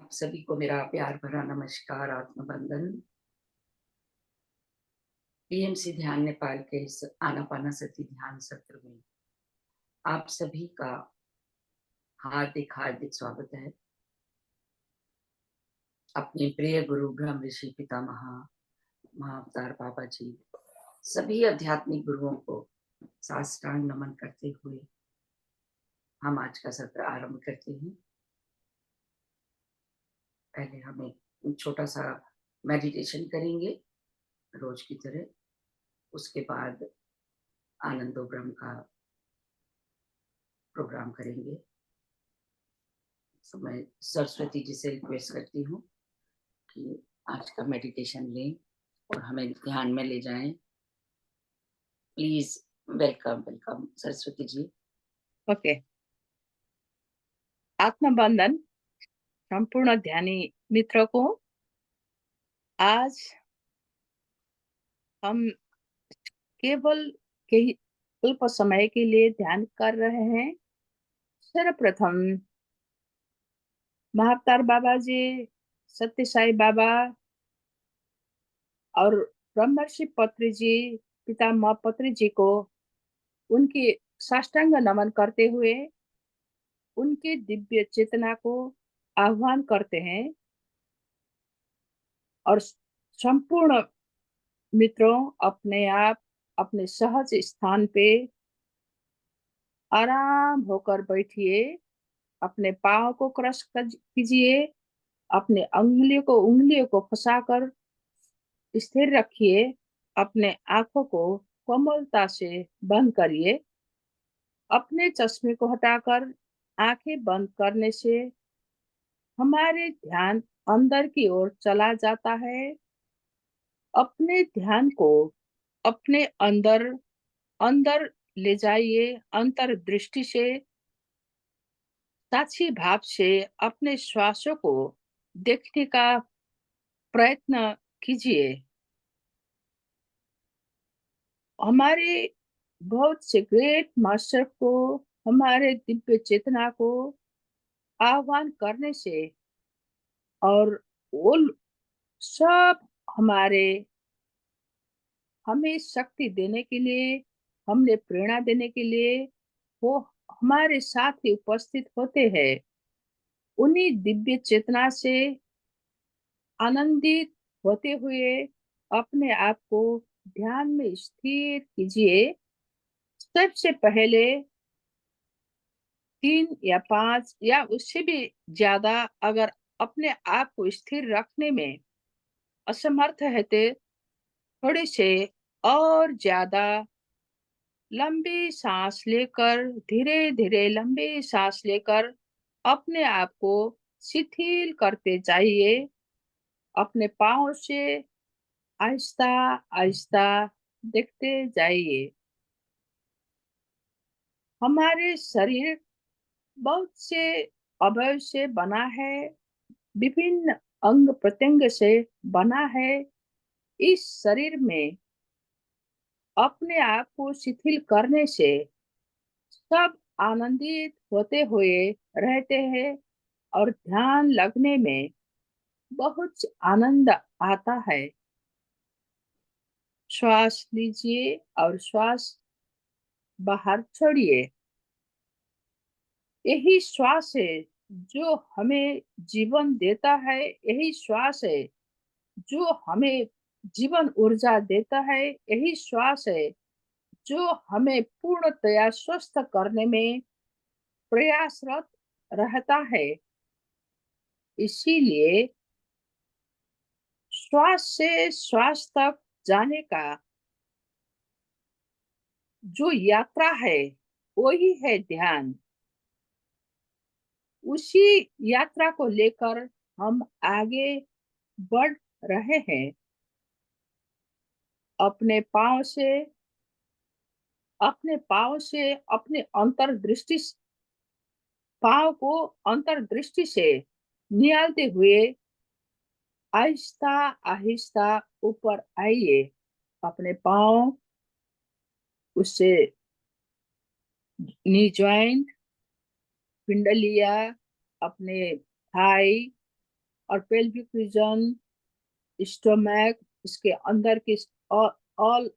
आप सभी को मेरा प्यार भरा नमस्कार, आत्मबंधन। पीएमसी ध्यान नेपाल के इस आनापानासती ध्यान सत्र में आप सभी का हार्दिक हार्दिक स्वागत है। अपने प्रिय गुरु ब्रह्म ऋषि पितामह महाअवतार बाबा जी, सभी आध्यात्मिक गुरुओं को साष्टांग नमन करते हुए हम आज का सत्र आरंभ करते हैं। पहले हम एक छोटा सा मेडिटेशन करेंगे रोज की तरह। उसके बाद आनंदो ब्रह्म का प्रोग्राम करेंगे। तो मैं सरस्वती जी से रिक्वेस्ट करती हूँ कि आज का मेडिटेशन लें और हमें ध्यान में ले जाएं। Please, welcome welcome Saraswati ji. Okay. आत्मबंधन संपूर्ण ध्यानी मित्र को आज हम केवल कई अल्प समय के लिए ध्यान कर रहे हैं। सर्वप्रथम महाअवतार बाबा जी, सत्य साई बाबा और ब्रह्मर्षि पत्री जी, पितामह पत्री जी को उनकी साष्टांग नमन करते हुए उनके दिव्य चेतना को आह्वान करते हैं और संपूर्ण मित्रों अपने आप अपने सहज स्थान पे आराम होकर बैठिए। अपने पाँव को क्रश कीजिए। अपने उंगलियों को फंसाकर स्थिर रखिए। अपने आंखों को कोमलता से बंद करिए। अपने चश्मे को हटाकर आंखें बंद करने से हमारे ध्यान अंदर की ओर चला जाता है। अपने ध्यान को अपने अंदर अंदर ले जाइए। अंतर्दृष्टि से, साक्षी भाव से अपने श्वासों को देखने का प्रयत्न कीजिए। हमारे बहुत से ग्रेट मास्टर को, हमारे दिव्य चेतना को आह्वान करने से और वो सब हमारे हमें शक्ति देने के लिए, हमने प्रेरणा देने के लिए वो हमारे साथ ही उपस्थित होते हैं। उन्हीं दिव्य चेतना से आनंदित होते हुए अपने आप को ध्यान में स्थिर कीजिए। सबसे पहले 3 या 5 या उससे भी ज्यादा अगर अपने आप को स्थिर रखने में असमर्थ है तो थोड़े से और ज्यादा लंबी सांस लेकर, धीरे धीरे लंबी सांस लेकर अपने आप को शिथिल करते जाइए। अपने पाँव से आहिस्ता आहिस्ता देखते जाइए। हमारे शरीर बहुत से अवयव से बना है, विभिन्न अंग प्रत्यंग से बना है। इस शरीर में अपने आप को शिथिल करने से सब आनंदित होते हुए रहते हैं और ध्यान लगने में बहुत आनंद आता है। श्वास लीजिए और श्वास बाहर छोड़िए। यही श्वास है जो हमें जीवन देता है। यही श्वास है जो हमें जीवन ऊर्जा देता है। यही श्वास है जो हमें पूर्णतया स्वस्थ करने में प्रयासरत रहता है। इसीलिए श्वास से श्वास तक जाने का जो यात्रा है वही है ध्यान। उसी यात्रा को लेकर हम आगे बढ़ रहे हैं। अपने पाँव से अपने अंतर्दृष्टि, पाँव को अंतर्दृष्टि से निहालते हुए आहिस्ता आहिस्ता ऊपर आइए। अपने पाँव, उससे नी ज्वाइंट, पिंडलिया, अपने थाई, और पेल्विक रीजन, स्टोमैक, इसके अंदर की ऑल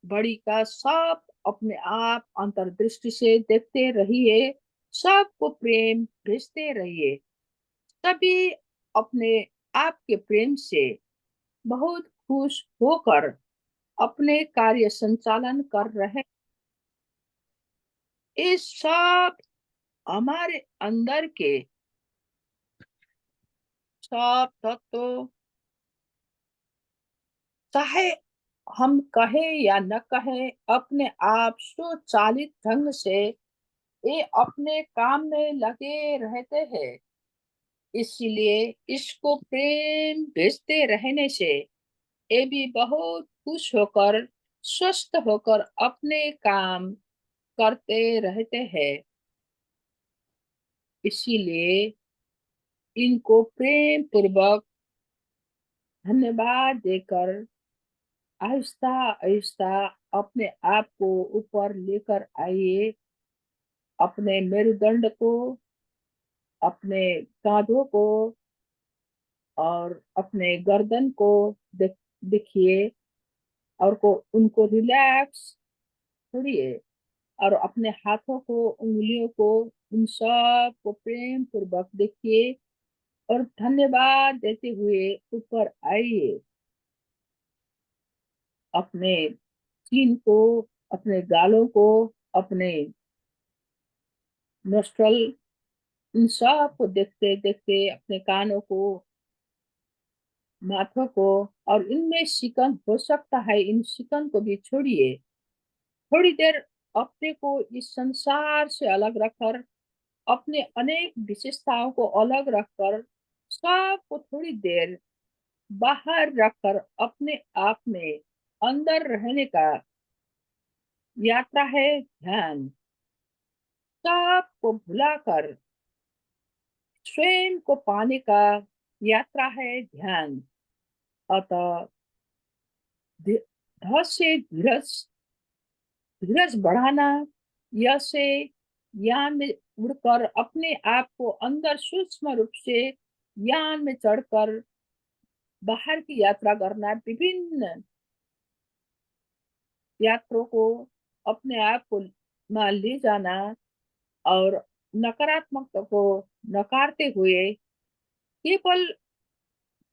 बॉडी का सब अपने आप अंतर्दृष्टि से देखते रहिए। सबको प्रेम भेजते रहिए। तभी अपने आप के प्रेम से बहुत खुश होकर अपने कार्य संचालन कर रहे। ये सब हमारे अंदर के सब तत्व, चाहे हम कहे या न कहे, अपने आप स्वचालित ढंग से ये अपने काम में लगे रहते हैं। इसलिए इसको प्रेम भेजते रहने से ये भी बहुत खुश होकर, स्वस्थ होकर अपने काम करते रहते हैं। इसीलिए इनको प्रेम पूर्वक धन्यवाद देकर आहिस्ता आहिस्ता अपने आप को ऊपर लेकर आइए। अपने मेरुदंड को, अपने कांधों को और अपने गर्दन को देखिए और उनको रिलैक्स छोड़िए। और अपने हाथों को, उंगलियों को, उन सब को प्रेम पूर्वक देखिए और धन्यवाद देते हुए ऊपर आइए। अपने सीन को, अपने गालों को, अपने नोस्ट्रल, इन सब को देखते देखते अपने कानों को, माथों को, और इनमें शिकन हो सकता है, इन शिकन को भी छोड़िए। थोड़ी देर अपने को इस संसार से अलग रखकर, अपने अनेक विशेषताओं को अलग रखकर, सबको थोड़ी देर बाहर रखकर अपने आप में अंदर रहने का यात्रा है ध्यान। सबको भुलाकर स्वयं को पाने का यात्रा है ध्यान। अतः ध से धीरज, धीरज बढ़ाना, य से यान में उड़कर अपने आप को अंदर सूक्ष्म रूप से यान में चढ़कर बाहर की यात्रा करना, विभिन्न यात्रों को अपने आप को में ले जाना और नकारात्मकता को नकारते हुए केवल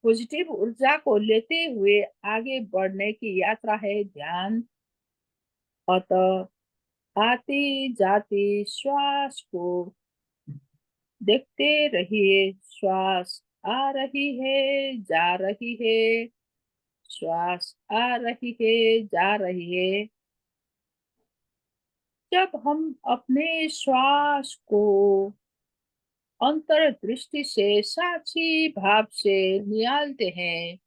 पॉजिटिव ऊर्जा को लेते हुए आगे बढ़ने की यात्रा है ध्यान। अतः आते जाते श्वास को देखते रहिए। श्वास आ रही है, जा रही है, श्वास आ रही है, जा रही है। जब हम अपने श्वास को अंतर्दृष्टि से साक्षी भाव से निहालते हैं,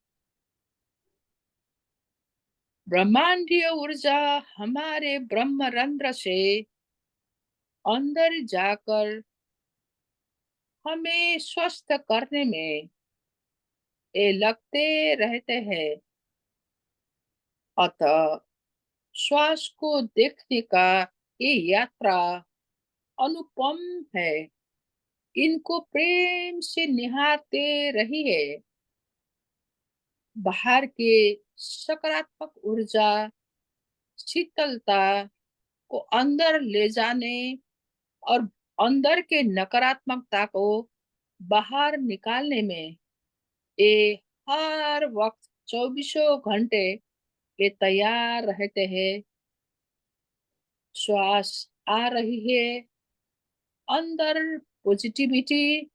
ब्रह्मांडीय ऊर्जा हमारे ब्रह्मरंध्र से अंदर जाकर हमें स्वस्थ करने में ये लगते रहते हैं। अतः श्वास को देखने का ये यात्रा अनुपम है। इनको प्रेम से निहारते रहिए। बाहर के सकारात्मक ऊर्जा, शीतलता को अंदर ले जाने और अंदर के नकारात्मकता को बाहर निकालने में ये हर वक्त 24 घंटे ये तैयार रहते हैं। श्वास आ रही है, अंदर पॉजिटिविटी,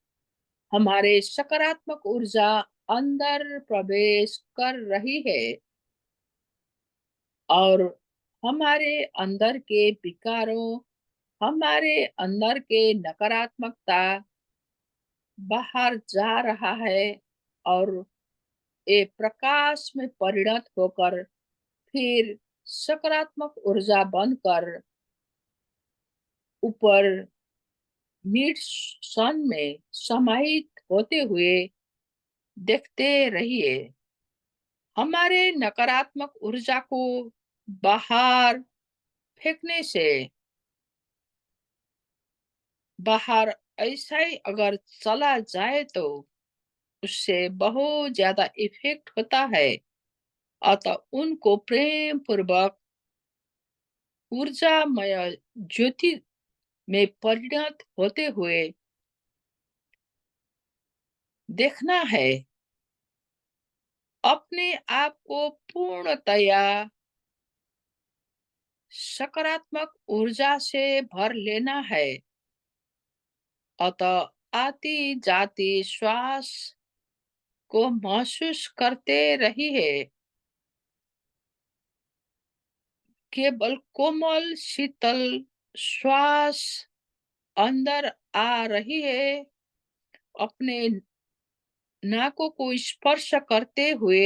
हमारे सकारात्मक ऊर्जा अंदर प्रवेश कर रही है और हमारे अंदर के विकारों, हमारे अंदर के नकारात्मकता बाहर जा रहा है और ये प्रकाश में परिणत होकर फिर सकारात्मक ऊर्जा बनकर ऊपर मिड सन में समाहित होते हुए देखते रहिए। हमारे नकारात्मक ऊर्जा को बाहर फेंकने से बाहर ऐसा ही अगर चला जाए तो उससे बहुत ज्यादा इफेक्ट होता है। अतः उनको प्रेम पूर्वक ऊर्जामय ज्योति में परिणत होते हुए देखना है। अपने आप को पूर्णतया सकारात्मक ऊर्जा से भर लेना है। अतः आती जाती श्वास को महसूस करते रहिए। केवल कोमल शीतल श्वास अंदर आ रही है। अपने नाकों को स्पर्श करते हुए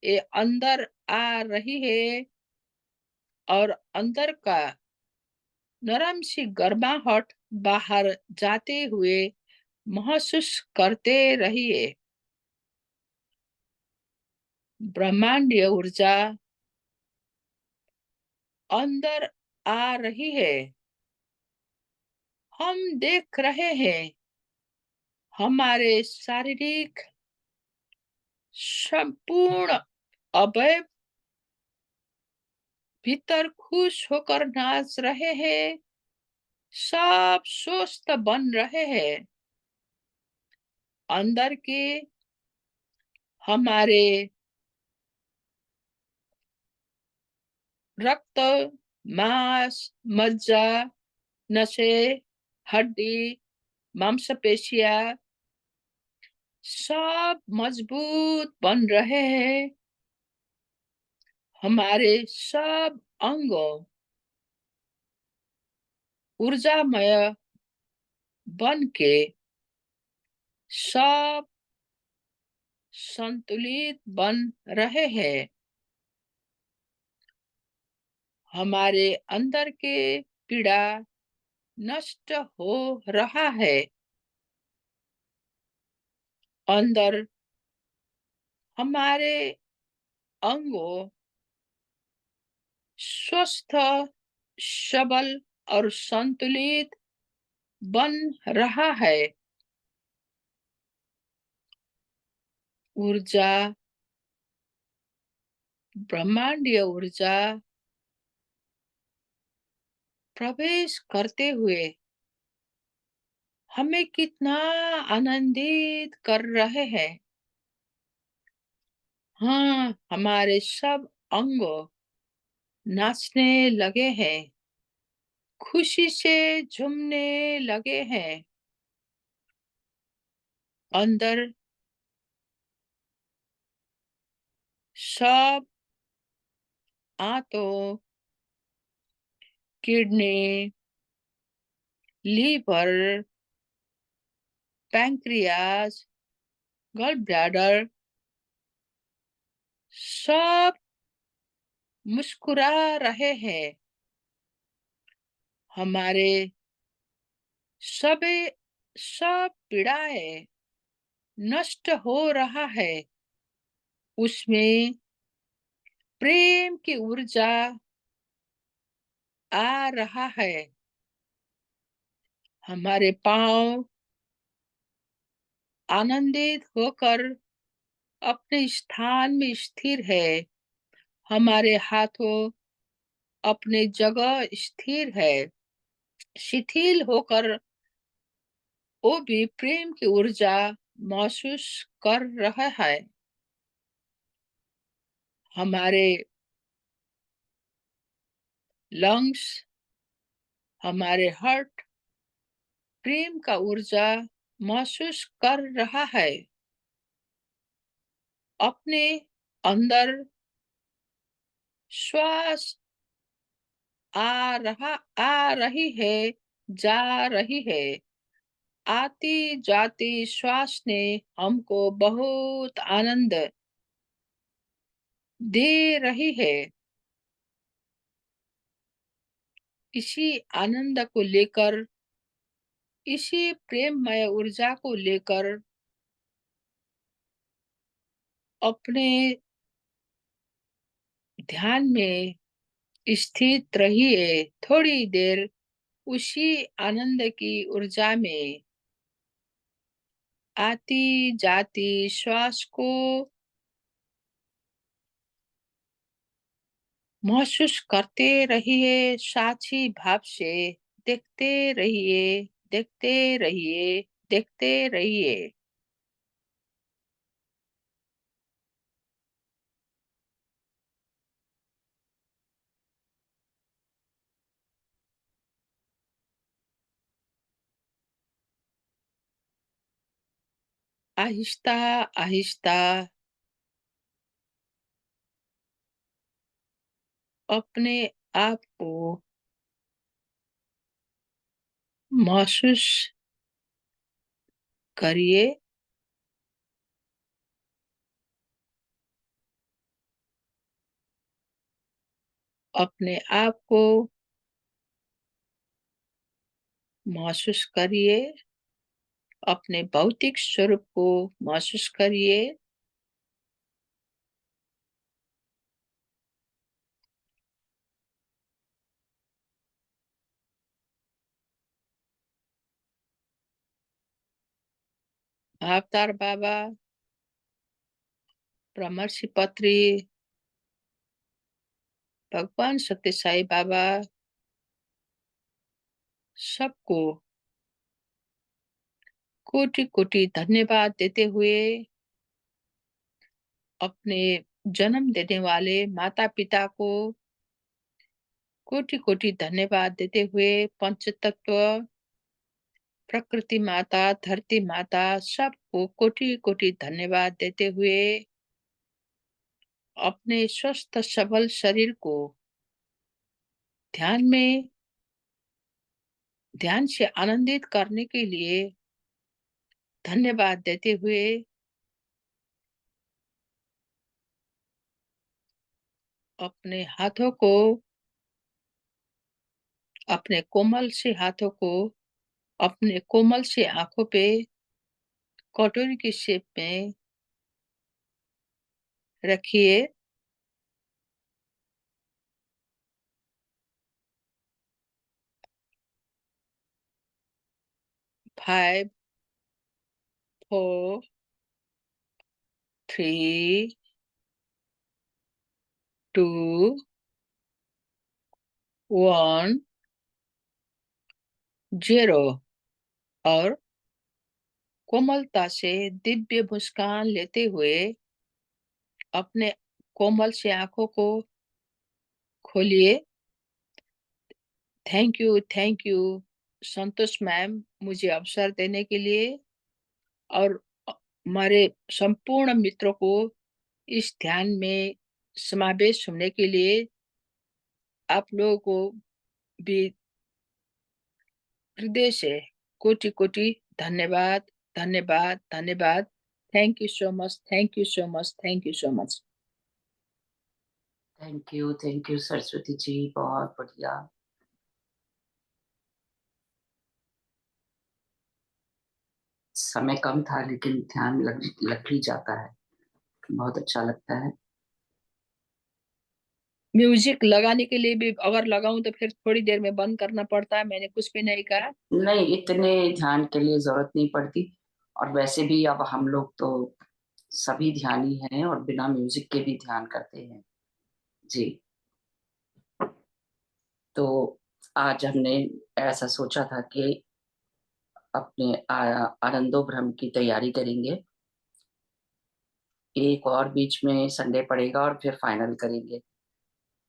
ये अंदर आ रही है और अंदर का नरम सी गर्माहट बाहर जाते हुए महसूस करते रहिए। ब्रह्मांडीय ऊर्जा अंदर आ रही है। हम देख रहे हैं हमारे शारीरिक संपूर्ण अवयव भीतर खुश होकर नाच रहे हैं। सब स्वस्थ बन रहे हैं। अंदर के हमारे रक्त, मांस, मज्जा, नसें, हड्डी, मांसपेशियां सब मजबूत बन रहे हैं। हमारे सब अंगों ऊर्जामय बन के सब संतुलित बन रहे हैं। हमारे अंदर के पीड़ा नष्ट हो रहा है। अंदर हमारे अंगों स्वस्थ, सबल और संतुलित बन रहा है। ऊर्जा, ब्रह्मांडीय ऊर्जा प्रवेश करते हुए हमें कितना आनंदित कर रहे हैं। हाँ, हमारे सब अंग नाचने लगे हैं, खुशी से झूमने लगे हैं। अंदर सब आंतों, kidney, liver, pancreas, gall bladder सब मुस्कुरा रहे हैं। हमारे सबे सब पीड़ाएं नष्ट हो रहा है। उसमें प्रेम की ऊर्जा आ रहा है। हमारे पांव आनंदित होकर अपने स्थान में स्थिर है। हमारे हाथों अपने जगह स्थिर है। शिथिल होकर वो भी प्रेम की ऊर्जा महसूस कर रहा है। हमारे लंग्स, हमारे हार्ट प्रेम का ऊर्जा महसूस कर रहा है। अपने अंदर श्वास आ रही है, जा रही है। आती जाती श्वास ने हमको बहुत आनंद दे रही है। इसी आनंद को लेकर, इसी प्रेममय ऊर्जा को लेकर अपने ध्यान में स्थित रहिए। थोड़ी देर उसी आनंद की ऊर्जा में आती जाती श्वास को महसूस करते रहिए, साक्षी भाव से देखते रहिए, देखते रहिए, देखते रहिए। आहिस्ता आहिस्ता अपने आप को महसूस करिए। अपने आप को महसूस करिए। अपने भौतिक स्वरूप को महसूस करिए। अवतार बाबा, ब्रह्मर्षि पत्री, भगवान सत्य साई बाबा सबको कोटि कोटि धन्यवाद देते हुए, अपने जन्म देने वाले माता पिता को कोटि कोटि धन्यवाद देते हुए, पंच तत्व, प्रकृति माता, धरती माता सबको कोटि कोटि धन्यवाद देते हुए, अपने स्वस्थ सबल शरीर को ध्यान में ध्यान से आनंदित करने के लिए धन्यवाद देते हुए, अपने हाथों को, अपने कोमल से हाथों को अपने कोमल से आंखों पे कटोरी की शेप में रखिए। 5 4 3 2 1 0 और कोमलता से दिव्य मुस्कान लेते हुए अपने कोमल से आंखों को खोलिए। थैंक यू संतोष मैम, मुझे अवसर देने के लिए और हमारे संपूर्ण मित्रों को इस ध्यान में समावेश होने के लिए। आप लोगों को भी हृदय से कोटि कोटि धन्यवाद, धन्यवाद, धन्यवाद। Thank you so much, thank you so much, thank you so much. Thank you Saraswati ji, बहुत बढ़िया। समय कम था लेकिन ध्यान लग ही जाता है, बहुत अच्छा लगता है। म्यूजिक लगाने के लिए भी अगर लगाऊं तो फिर थोड़ी देर में बंद करना पड़ता है, मैंने कुछ भी नहीं कहा। नहीं, इतने ध्यान के लिए जरूरत नहीं पड़ती। और वैसे भी अब हम लोग तो सभी ध्यानी हैं और बिना म्यूजिक के भी ध्यान करते हैं जी। तो आज हमने ऐसा सोचा था कि अपने आनंदो ब्रह्म की तैयारी करेंगे। एक और बीच में संडे पड़ेगा और फिर फाइनल करेंगे।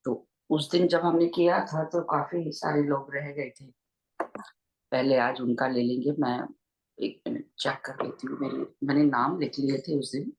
तो उस दिन जब हमने किया था तो काफी सारे लोग रह गए थे। पहले आज उनका ले लेंगे। मैं एक मिनट चेक कर लेती हूँ, मैंने नाम लिख लिए थे उस दिन।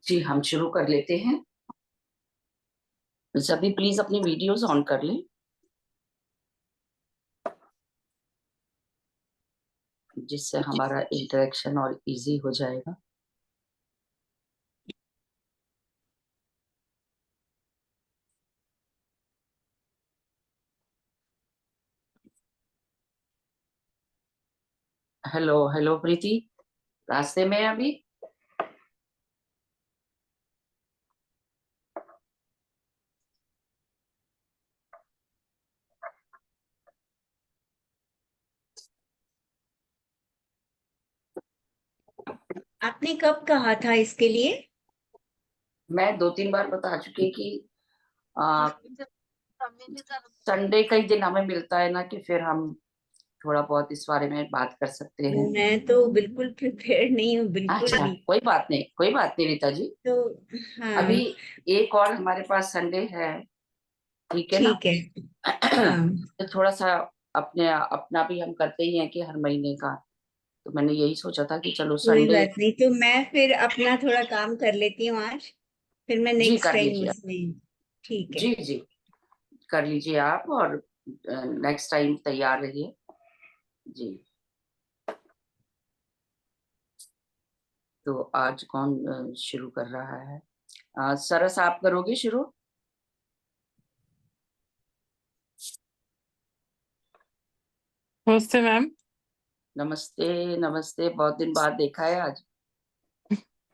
जी हम शुरू कर लेते हैं। सभी प्लीज अपनी वीडियोस ऑन कर लें, जिससे हमारा इंटरेक्शन और इजी हो जाएगा। हेलो हेलो प्रीति, रास्ते में है अभी? आपने कब कहा था इसके लिए? मैं 2-3 बार बता चुकी कि संडे का ही दिन हमें मिलता है ना, कि फिर हम थोड़ा बहुत इस बारे में बात कर सकते हैं। मैं तो बिल्कुल प्रिपेयर्ड नहीं हूँ, बिल्कुल अच्छा, भी। कोई बात नहीं, कोई बात नहीं रीता जी। तो हाँ, अभी एक और हमारे पास संडे है, ठीक है ना? ठीक है। हाँ, तो थोड़ा सा अपने अपना भी हम करते ही हैं कि हर महीने का, तो मैंने यही सोचा था कि चलो कोई संडे। बात नहीं। तो मैं फिर अपना थोड़ा काम कर लेती हूँ आज, फिर मैं जी नेक्स्ट कर टाइम लीजिए, उसमें। ठीक है। जी जी कर लीजिए आप, और नेक्स्ट टाइम तैयार रहिए। जी, तो आज कौन शुरू कर रहा है? सरस आप करोगे शुरू? नमस्ते मैम। नमस्ते नमस्ते, बहुत दिन बाद देखा है आज।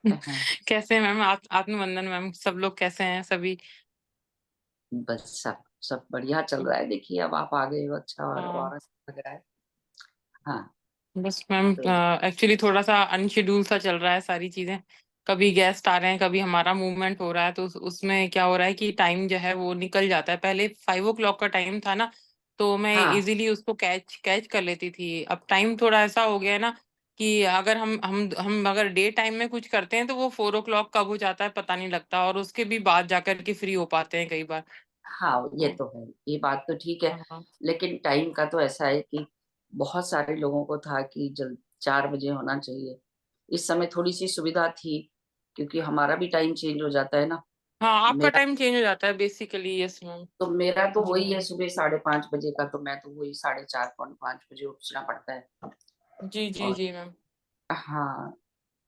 कैसे हैं मैम? आत्मवंदन मैम। सब लोग कैसे हैं सभी? बस सब सब बढ़िया चल रहा है। देखिए अब आप आ गए हो, अच्छा और अच्छा लग रहा है। हाँ, बस मैम तो एक्चुअली थोड़ा सा अनशेड्यूल सा चल रहा है सारी चीजें। कभी गेस्ट आ रहे हैं, कभी हमारा मूवमेंट हो रहा है, तो उसमें क्या हो रहा है कि टाइम जो है वो निकल जाता है। पहले 5 o'clock का टाइम था ना, तो मैं हाँ इजीली उसको कैच कैच कर लेती थी। अब टाइम थोड़ा ऐसा हो गया है ना कि अगर हम अगर डे टाइम में कुछ करते हैं तो वो 4 o'clock कब हो जाता है पता नहीं लगता, और उसके भी बाद जाकर के फ्री हो पाते हैं कई बार। हाँ, ये तो है, ये बात तो ठीक है। हाँ लेकिन टाइम का तो ऐसा है कि बहुत सारे लोगों को था कि जल्द 4 बजे होना चाहिए। इस समय थोड़ी सी सुविधा थी, क्योंकि हमारा भी टाइम चेंज हो जाता है ना। हाँ, आपका मेरा टाइम चेंज हो जाता है बेसिकली। Yes ma'am. मेरा तो जी वही है, मैम। सुबह 5:30 बजे का, तो मैं तो वही 4:30 5 बजे उठना पड़ता है। जी जी और जी मैम। हाँ,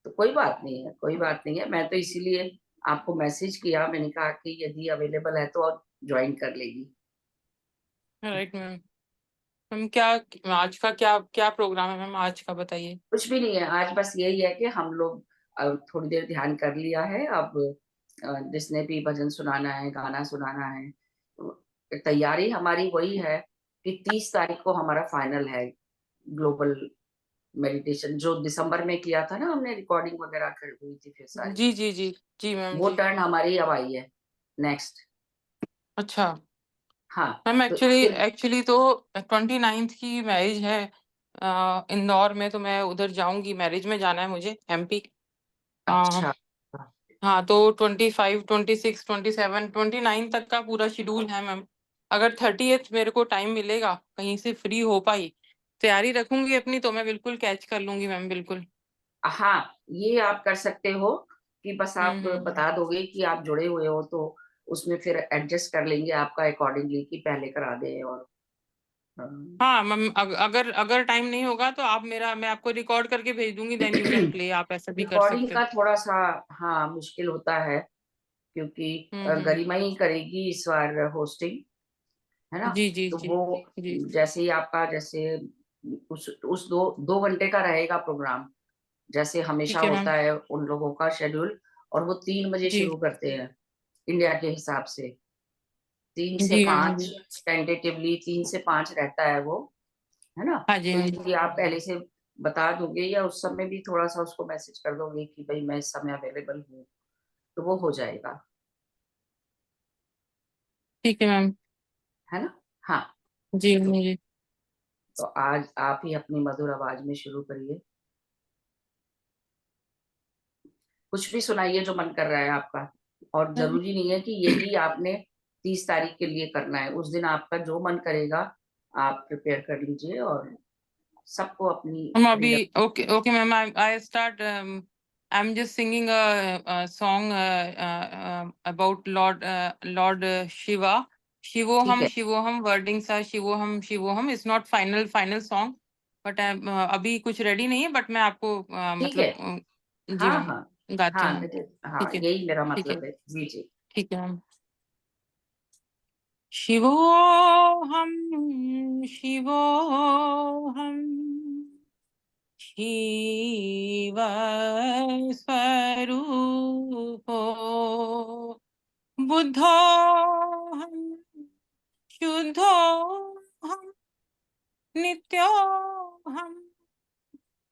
तो कोई बात नहीं है, कोई बात नहीं है। मैं तो इसीलिए आपको मैसेज किया, मैंने कहा कि यदि अवेलेबल है तो आप ज्वाइन कर लेगी। Right ma'am. मैम क्या आज का क्या क्या प्रोग्राम है मैम? आज का बताइए। कुछ भी नहीं है आज, बस यही है कि हम लोग थोड़ी देर ध्यान कर लिया है। अब जिसने भी भजन सुनाना है, गाना सुनाना है, तो तैयारी हमारी वही है कि 30 तारीख को हमारा फाइनल है। ग्लोबल मेडिटेशन जो दिसंबर में किया था ना हमने, रिकॉर्डिंग वगैरह कर हुई थी फिर सारी, जी जी जी जी मैम वो जी। टर्न हमारी अब आई है नेक्स्ट। अच्छा हाँ, मैम, तो एक्चुअली इसके एक्चुअली तो 29th की मैरिज है इंदौर में, तो मैं उधर जाऊंगी। मैरिज में जाना है मुझे एमपी। अच्छा, हाँ, तो 25, 26, 27, 29 तक का पूरा शेड्यूल है मैम। अगर 30th मेरे को टाइम मिलेगा, कहीं से फ्री हो पाई, तैयारी रखूंगी अपनी, तो मैं बिल्कुल कैच कर लूंगी मैम, बिल्कुल। हाँ ये आप कर सकते हो कि बस आप हम्म। बता दोगे कि आप जुड़े हुए हो, तो उसमें फिर एडजस्ट कर लेंगे आपका अकॉर्डिंगली कि पहले करा दें। और हाँ मैम, अगर अगर टाइम नहीं होगा तो आप मेरा मैं आपको रिकॉर्ड करके भेज दूंगी, देन यू कैन प्ले। आप ऐसा भी कर रिकॉर्डिंग सकते हो। का थोड़ा सा हाँ मुश्किल होता है, क्योंकि हम्म। गरिमा ही करेगी इस बार होस्टिंग, है ना? जी जी तो जी वो जी। जैसे ही आपका जैसे उस 2 घंटे का रहेगा प्रोग्राम, जैसे हमेशा ठीक है मैम। होता है उन लोगों का शेड्यूल। और वो 3 बजे जी शुरू करते हैं इंडिया के हिसाब से। तीन से जी मैम पाँच जी। टेंटेटिवली 3 से 5 रहता है वो, है ना? हाँ जी तो हाँ जी। यदि आप पहले से बता दोगे या उस समय भी थोड़ा सा उसको मैसेज कर दोगे कि भाई मैं इस समय अवेलेबल हूँ, तो वो हो जाएगा, ठीक है मैम। है ना? हाँ, जी तो जी। तो आज आप ही अपनी मधुर आवाज में शुरू करिए। कुछ भी सुनाइए जो मन कर रहा है आपका। और जरूरी नहीं है कि यही आपने 30 तारीख के लिए करना है, उस दिन आपका जो मन करेगा आप प्रिपेयर कर लीजिए और सबको अपनी हम अभी okay okay ma'am I start I am just singing a song about lord Shiva ठीक है। Shivoham wordings are Shivoham is not final song but अभी कुछ रेडी नहीं है बट मैं आपको ठीक है। मतलब जी हाँ मैम हाँ गाती हाँ हूँ हाँ, ठीक है यही मेरा ठीक है मतलब है। जी जी। ठीक है मैम शिवोहम शिवोहम शिव स्वरूपो बुद्धोऽहं शुद्धोऽहं नित्योऽहं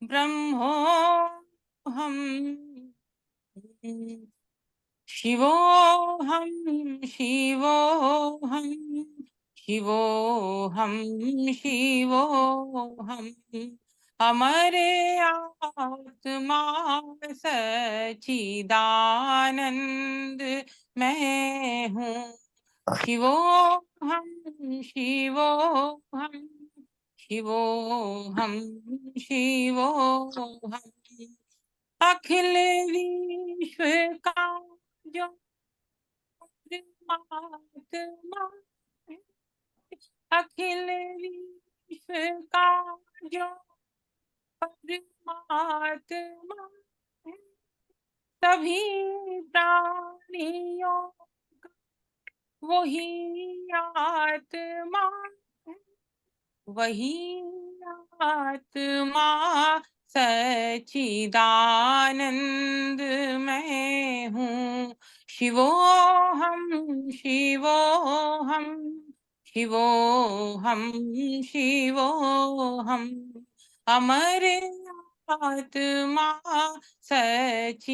ब्रह्मोऽहं शिवोऽहं शिवोऽहं शिवोऽहं शिवोऽहम् हमारे आत्मा सच्चिदानंद मैं हूँ शिवोऽहं शिवोऽहं शिवोऽहं शिवोऽहम् अखिल विश्व का जो परमात्मा है, अखिल विश्व का जो परमात्मा है, सभी प्राणियों का वही आत्मा है, वही आत्मा सच्चिदानंद मैं हूँ शिवोऽहं शिवोऽहं शिवोऽहं शिवोऽहं अमर आत्मा सच्चिदानंद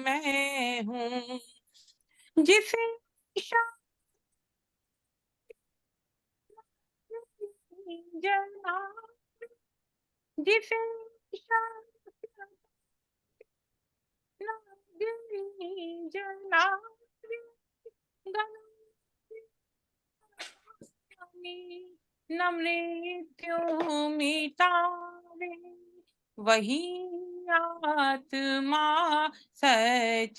मैं हूँ जिसे जना जिसे जना न मृत्यु मिटावे वही आत्मा सच्चिदानंद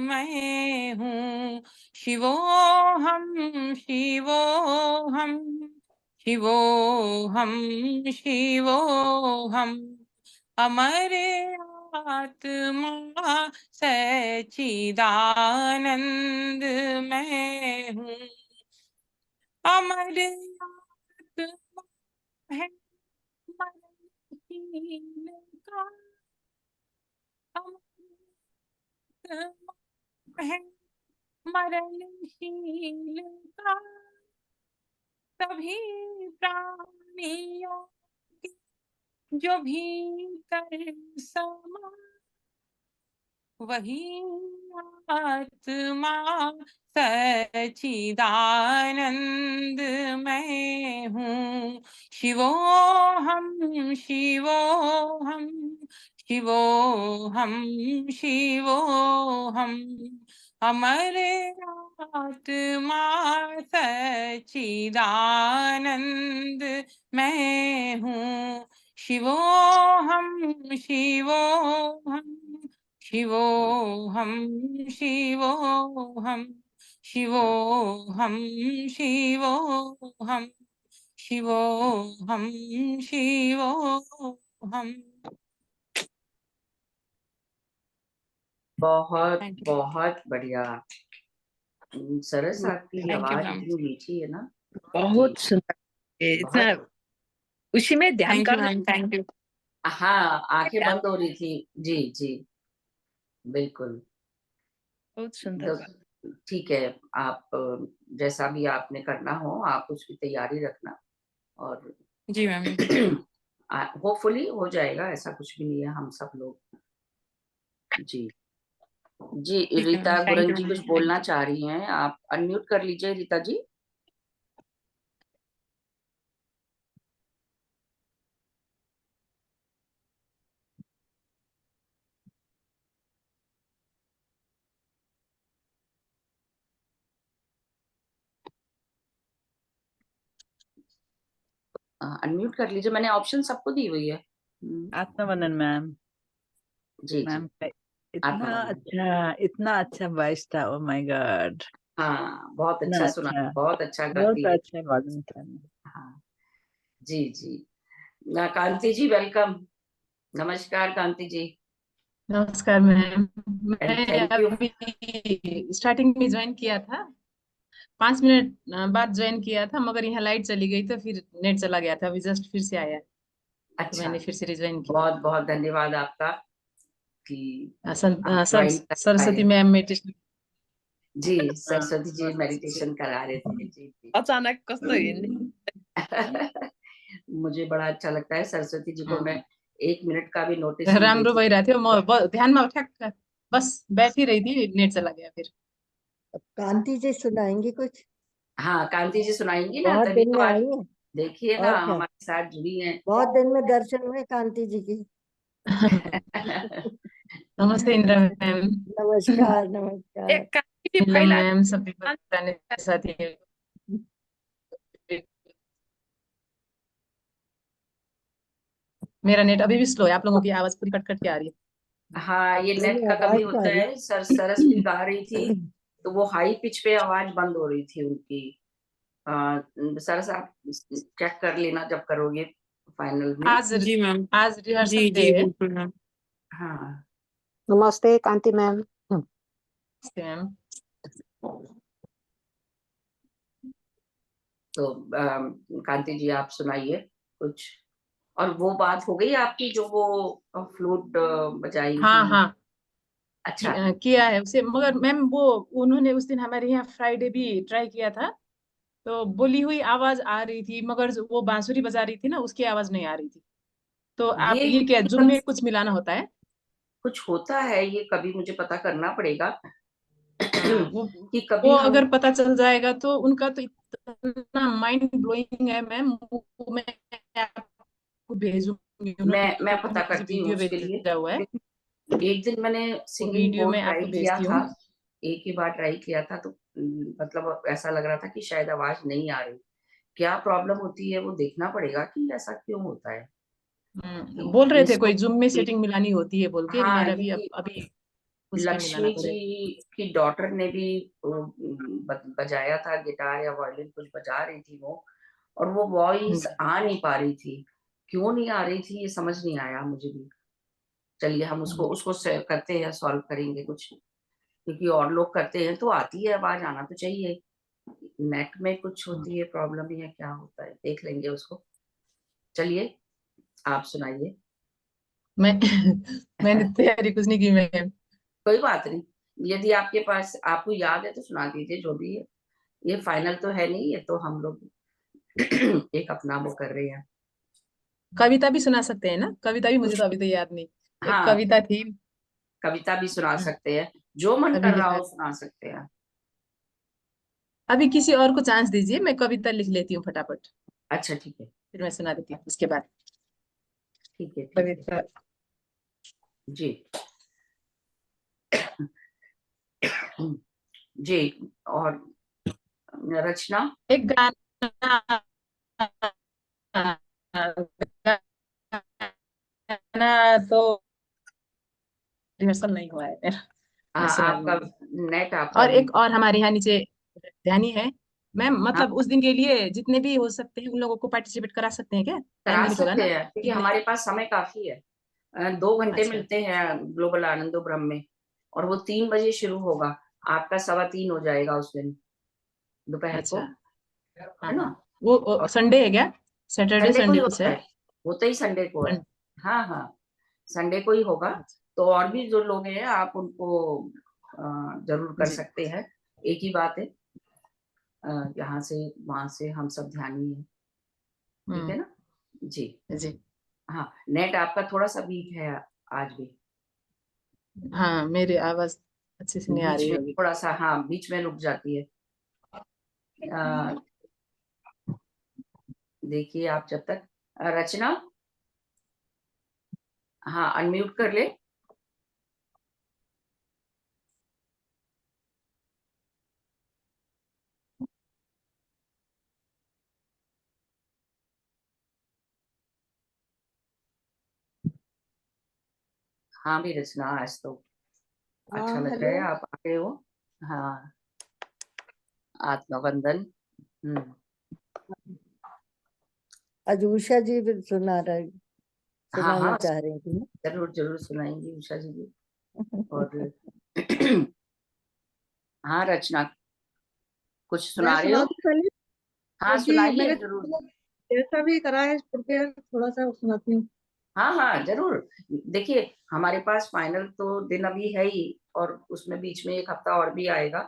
मैं हूँ शिवोऽहं शिवोऽहं शिवोऽहं शिवोऽहम् अमर आत्मा सच्चिदानंद मैं हूँ अमर आत्मा है मरनहीन का अमर आत्मा है मरनहीन का सभी प्राणियों के जो भीतर समा वही आत्मा सच्चिदानंद मैं हूँ शिवोऽहं शिवोऽहं शिवोऽहं शिवोऽहम् अमर आत्मा सच्चिदानंद मैं हूँ शिवोऽहं शिवोऽहं शिवोऽहं शिवोऽहं शिवोऽहं शिवोऽहं शिवोऽहं शिवोऽहम् बहुत थैंक यू बहुत बढ़िया। सरस, आपकी थैंक यू आवाज मैम इतनी मीठी है ना। जी, बहुत सुंदर इतना बहुत। उसी में ध्यान थैंक कर यू मैम थैंक यू हाँ, आंखें ध्यान बंद हो रही थी। जी जी, बिल्कुल। बहुत सुंदर तो बात ठीक है, आप जैसा भी आपने करना हो आप उसकी तैयारी रखना और जी मैम होपफुली हो जाएगा, ऐसा कुछ भी नहीं है, हम सब लोग। जी जी। ठीक है रीता मैम थैंक गुरन यू जी मैम कुछ थैंक बोलना यू चाह रही हैं, आप अनम्यूट कर लीजिए रीता जी। अनम्यूट कर लीजिए, मैंने ऑप्शन सबको दी हुई है। आत्मवनन मैम। जी जी, मैम का इतना आत्मवनन। इतना अच्छा वॉइस था, ओ माय गॉड। हाँ, बहुत इतना अच्छा सुना, अच्छा, बहुत अच्छा बहुत गाती है। अच्छा गाना था। हाँ जी जी। कांति जी वेलकम, नमस्कार कांति जी, नमस्कार मैम। एंड मैं थैंक यू। अभी स्टार्टिंग में ज्वाइन किया था, 5 मिनट बाद ज्वाइन किया था, मगर यहाँ लाइट चली गई तो फिर नेट चला गया था, अभी जस्ट फिर से आया तो अच्छा, मैंने फिर से रिज्वाइन किया। बहुत बहुत धन्यवाद आपका कि आप सर, ज्वाइन कर सरस्वती पाए। Ma'am meditation. जी, सरस्वती जी मेडिटेशन करा रहे थे। जी जी। अचानक कस्तो हिँड्ने। मुझे बड़ा अच्छा लगता है, सरस्वती जी को मैं 1 मिनट का भी नोटिस नहीं राम्रो देती। भइरहेको थियो, म ध्यानमा ठ्याक्क बस बैठी रही थी, नेट चला गया फिर। कांति जी सुनाएंगी कुछ? हाँ, कांति जी सुनाएंगी ना, बहुत तभी दिन तो में आज आई है। देखिए ना और क्या, हमारे साथ जुड़ी हैं। बहुत दिन में दर्शन हुए कांति जी की। नमस्ते इंदिरा मैम, नमस्कार नमस्कार। एक कांति की नीलम फाइल मैम, सभी बताने साथी। मेरा नेट अभी भी स्लो है, आप लोगों की आवाज पूरी कट कट के आ रही है। हाँ, ये नेट नहीं, का कभी आवाज तो आ होता रही है। सरस भी गा रही थी, तो वो हाई पिच पे आवाज बंद हो रही थी उनकी। सरस आप चेक कर लेना जब करोगे फाइनल में। जी मैम, आज जी रिहर्सल डे जी है। बिल्कुल मैम। हाँ नमस्ते कांति मैम। मैम, तो कांति जी आप सुनाइए कुछ। और वो बात हो गई आपकी जो वो फ्लूट बजाई हाँ थी। हाँ, अच्छा, किया है उसे, मगर मैम वो उन्होंने उस दिन हमारे यहाँ फ्राइडे भी ट्राई किया था, तो बोली हुई आवाज आ रही थी, मगर वो बांसुरी बजा रही थी ना, उसकी आवाज नहीं आ रही थी। तो आप ये ये क्या जुम में कुछ मिलाना होता है? कुछ होता है, ये कभी मुझे पता करना पड़ेगा। हाँ, कि वो कभी हम, अगर पता चल जाएगा तो उनका तो इतना माइंड ब्लोइंग है मैम, वो मैं आपको भेजूंगी, मैं उन्होंने पता मुझे करती हूँ वीडियो उसके लिए। भेजा हुआ है, एक दिन मैंने वो सिंगिंग वीडियो बोर्ड मैं ट्राई आपको किया भेजती था, हूँ। एक ही बार ट्राई किया था, तो मतलब ऐसा लग रहा था कि शायद आवाज नहीं आ रही। क्या प्रॉब्लम होती है वो देखना पड़ेगा कि ऐसा क्यों होता है। बोल रहे थे इसको, कोई जुम में सेटिंग मिलानी होती है बोल के, हाँ, मेरा भी क्योंकि अभी उस पे मिलाना लक्ष्मी जी पड़ेगा। की डॉटर ने भी वो, बजाया था गिटार या वायलिन, कुछ बजा रही थी वो, और वो वॉइस आ नहीं पा रही थी। क्यों नहीं आ रही थी ये समझ नहीं आया मुझे भी। चलिए हम उसको उसको करते हैं, सॉल्व करेंगे कुछ, क्योंकि और लोग करते हैं तो आती है आवाज, आना तो चाहिए। नेट में कुछ होती है प्रॉब्लम या क्या होता है, देख लेंगे उसको। चलिए आप सुनाइए। मैं मैंने तैयारी कुछ नहीं की मैम। कोई बात नहीं, यदि आपके पास आपको याद है तो सुना दीजिए, जो भी है। ये फाइनल तो है नहीं, ये तो हम लोग एक अपना वो कर रहे हैं। कविता भी सुना सकते हैं ना? कविता भी मुझे तो अभी तो याद नहीं, एक हाँ, कविता थी। कविता भी सुना सकते हैं, जो मन अभी कर रहा हाँ, हो सुना सकते हैं। अभी किसी और को चांस दीजिए, मैं कविता लिख लेती हूँ फटाफट, अच्छा ठीक है, फिर मैं सुना देती हूँ उसके बाद ठीक है, ठीक है। कविता। जी जी। और रचना, एक गाना, गाना तो रिहर्सल नहीं हुआ है मेरा, मैं हाँ सुना आपका दूंगी। नेट आपका और एक बिल्कुल। और हमारे यहाँ नीचे ध्यानी है मैम, हाँ, मतलब उस दिन के लिए जितने भी हो सकते हैं उन लोगों को पार्टिसिपेट करा सकते हैं क्या? टाइम करा लिमिट होगा सकते ना? हैं क्योंकि कितने? हमारे पास समय काफी है। 2 घंटे अच्छा मिलते हैं ग्लोबल आनंदो ब्रह्म में, और वो 3 बजे शुरू होगा। आपका 3:15 हो जाएगा उस दिन दोपहर को, अच्छा, हाँ है ना। हाँ, वो और संडे है क्या? सैटरडे संडे को ही संडे कुछ होता है? है, होता ही संडे को है। सन- हाँ हाँ, संडे को ही होगा। अच्छा, तो और भी जो लोग हैं आप उनको जरूर कर जी सकते हैं। एक ही बात है, यहाँ से वहां से हम सब ध्यानी है, ठीक है ना। जी जी, हाँ, नेट आपका थोड़ा सा वीक है आज भी, हाँ मेरी आवाज अच्छे से नहीं आ बीच रही में होगी। थोड़ा सा, हाँ बीच में रुक जाती है। अ, देखिए आप जब तक, रचना, हाँ अनम्यूट कर ले। हाँ भी रचना, आज तो हाँ अच्छा लग रहा है, हेलो। आप आ गए हो। हाँ, आत्मवंदन। आज उषा जी भी हाँ सुनाना हाँ, चाह रही थी। जरूर जरूर सुनाएंगी उषा जी भी। और हाँ रचना, कुछ मैं सुना रहे सुना हो? दूं पहले, हाँ क्योंकि सुनाइए मैंने जरूर। जैसा भी करा है प्रिपेयर, थोड़ा सा सुनाती हूँ। हाँ हाँ जरूर। देखिए, हमारे पास फाइनल तो दिन अभी है ही, और उसमें बीच में एक हफ्ता और भी आएगा,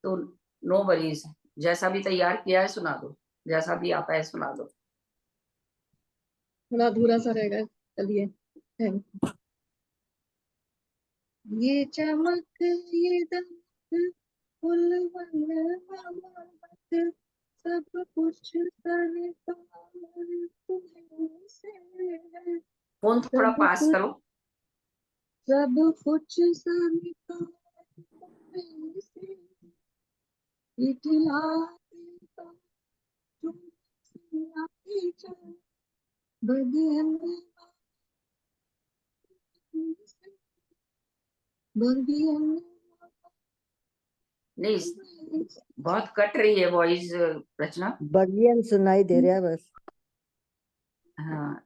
तो नो वरीज, जैसा भी तैयार किया है सुना दो, जैसा भी आता है सुना दो। थोड़ा अधूरा सा रहेगा, चलिए। Thank you. ये चमक, ये दमक, फुल मत, सब कुछ सरकार तुम्हीं से है। फोन थोड़ा सब पास कुछ, करो। सब कुछ सरकार तुम्हीं से है। इखलाते तो तुम आती चल, बदन बदन नहीं, बहुत कट रही है वॉइस रचना। बगियन सुनाई दे रहा है बस। हाँ,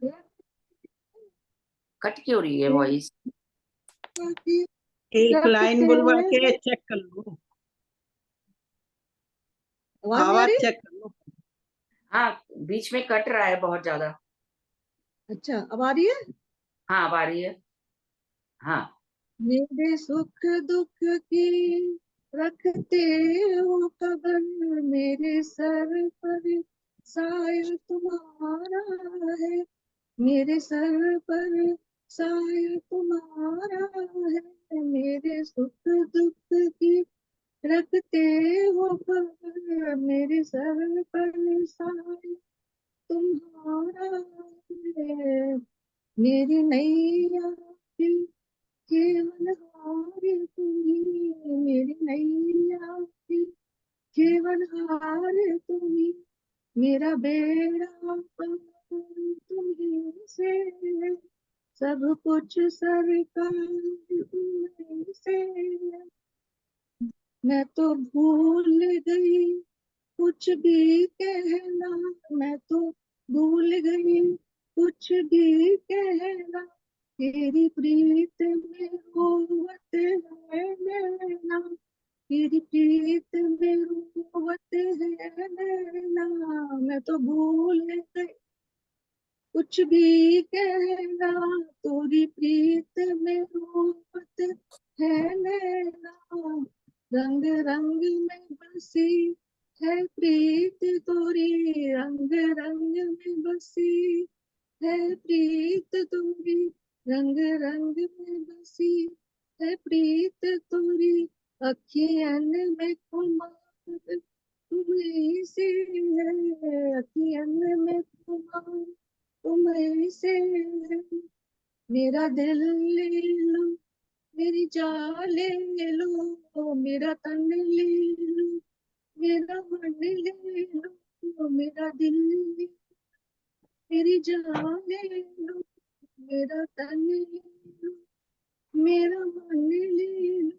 कट क्यों रही है वॉइस? एक लाइन बुलवा के चेक कर लो, आवाज नहीं आ आवाज रही? चेक कर लो। हाँ, बीच में कट रहा है बहुत ज्यादा। अच्छा, अब आ रही है? हाँ अब आ रही है। हाँ, मेरे सुख दुख की रखते हो खबर, मेरे सर पर साया तुम्हारा है, मेरे सर पर साया तुम्हारा है, मेरे सुख दुख की रखते हो खबर, मेरे सर पर साया तुम्हारा है, मेरी नैया की केवल हार तुम्ही, मेरी नैया की केवल हार तुम्ही, मेरा बेड़ा पार तुम्ही से है, सब कुछ सरकार तुम्ही से है। मैं तो भूल गई कुछ भी कहना, मैं तो भूल गई कुछ भी कहना, तेरी प्रीत में होवत है नैना, तेरी प्रीत में होवत है नैना, मैं तो भूल गई कुछ भी कहना, तोरी प्रीत में होवत है नैना, रंग रंग में बसी है प्रीत तोरी, रंग रंग में बसी है प्रीत तोरी, रंग रंग में बसी है प्रीत तोरी, अखियन में खुमार तुम्हीं से है, अखियन में खुमार तुम्हीं से है, मेरा दिल ले लो, मेरी जान ले लो, मेरा तन ले लो, मेरा मन ले लो, मेरा दिल ले, मेरी जान ले लो, मेरा तन ले लो, मेरा मन ले लो,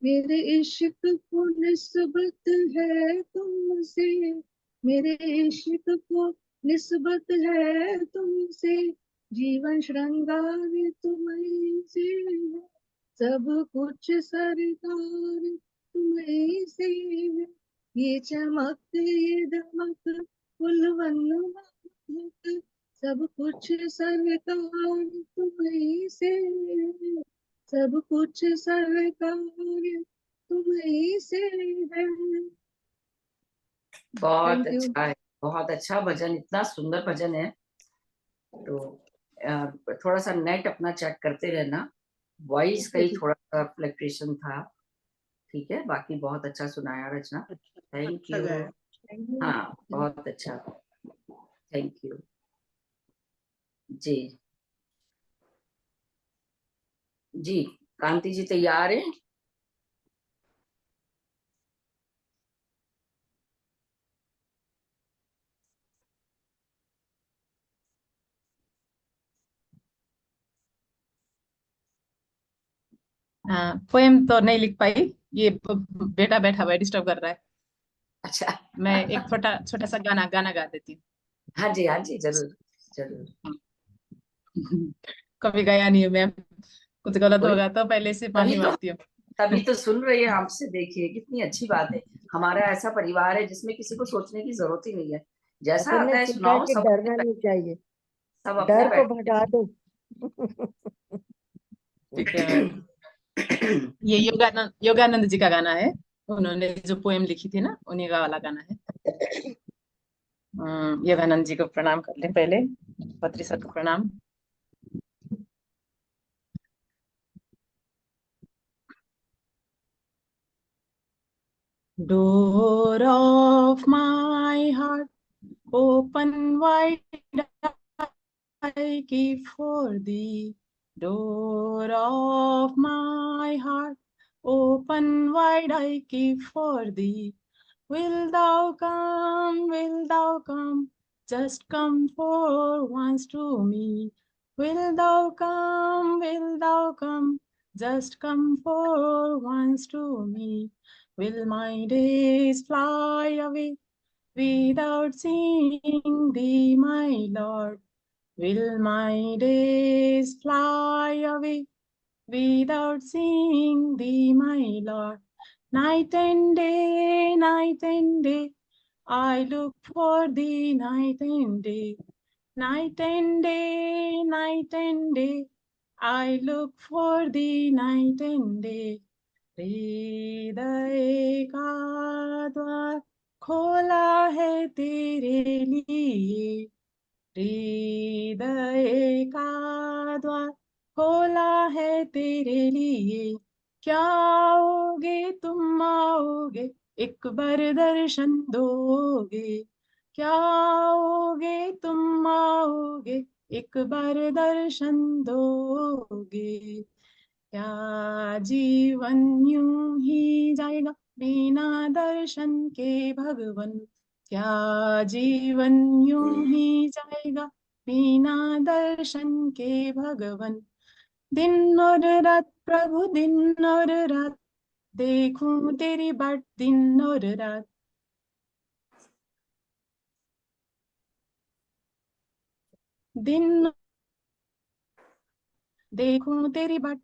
मेरे इश्क को निस्बत है तुमसे, मेरे इश्क को निस्बत है तुमसे, जीवन श्रृंगार तुम्हीं से है, सब कुछ सरकार तुम्हीं से है, ये चमक ये दमक फुलवन महक, सब कुछ सरकार तुम्हीं से है, सब कुछ सरकार तुम्हीं से है। बहुत थैंक यू। अच्छा है, बहुत अच्छा भजन, इतना सुंदर भजन है। तो थोड़ा सा नेट अपना चेक करते रहना, वॉइस का ओके ही ठीक। थोड़ा सा फ्लक्चुएशन था। ठीक है, बाकी बहुत अच्छा सुनाया रचना, थैंक अच्छा यू। गाया। Thank you. हाँ बहुत अच्छा, थैंक यू जी। जी, कांति जी तैयार है? पोएम तो नहीं लिख पाई, ये बेटा बैठा हुआ है, डिस्टर्ब कर रहा है। अच्छा। मैं एक छोटा छोटा सा गाना गा देती हूँ। हाँ जी जरूर जरूर। कभी गाया नहीं है मैम, कुछ गलत कोई होगा तो पहले से माफी मांगती हूँ। तभी तो सुन रही है आपसे, देखिए कितनी अच्छी बात है। हमारा ऐसा परिवार है जिसमें किसी को सोचने की जरूरत ही नहीं है, जैसा अपन आता ने है सीखा है सुनाओ, कि डरना नहीं चाहिए, सब अपने डर को बैठ। भगा दो। ठीक है मैम। ये योगानंद जी का गाना है, उन्होंने जो पोएम लिखी थी ना, उन्हीं का वाला गाना है। योगानंद जी को प्रणाम कर ले पहले, पत्रिसत को प्रणाम। Door of my heart, open wide, I give for thee. Door of my heart, open wide, I give for thee. Will thou come, will thou come, just come for once to me. Will thou come, just come for once to me. Will my days fly away without seeing thee, my Lord? Will my days fly away without seeing thee, my Lord? Night and day, I look for thee night and day. Night and day, I look for thee night and day. हृदय का द्वार खोला है तेरे लिए, हृदय का द्वार खोला है तेरे लिए। क्या आओगे तुम आओगे, एक बार दर्शन दोगे। क्या आओगे तुम आओगे, एक बार दर्शन दोगे। क्या जीवन यूं ही जाएगा बिना दर्शन के भगवन? क्या जीवन यूं ही जाएगा बिना दर्शन के भगवन? दिन और रात प्रभु, दिन और रात देखूं तेरी बाट, दिन और रात। दिन देखूं तेरी बाट,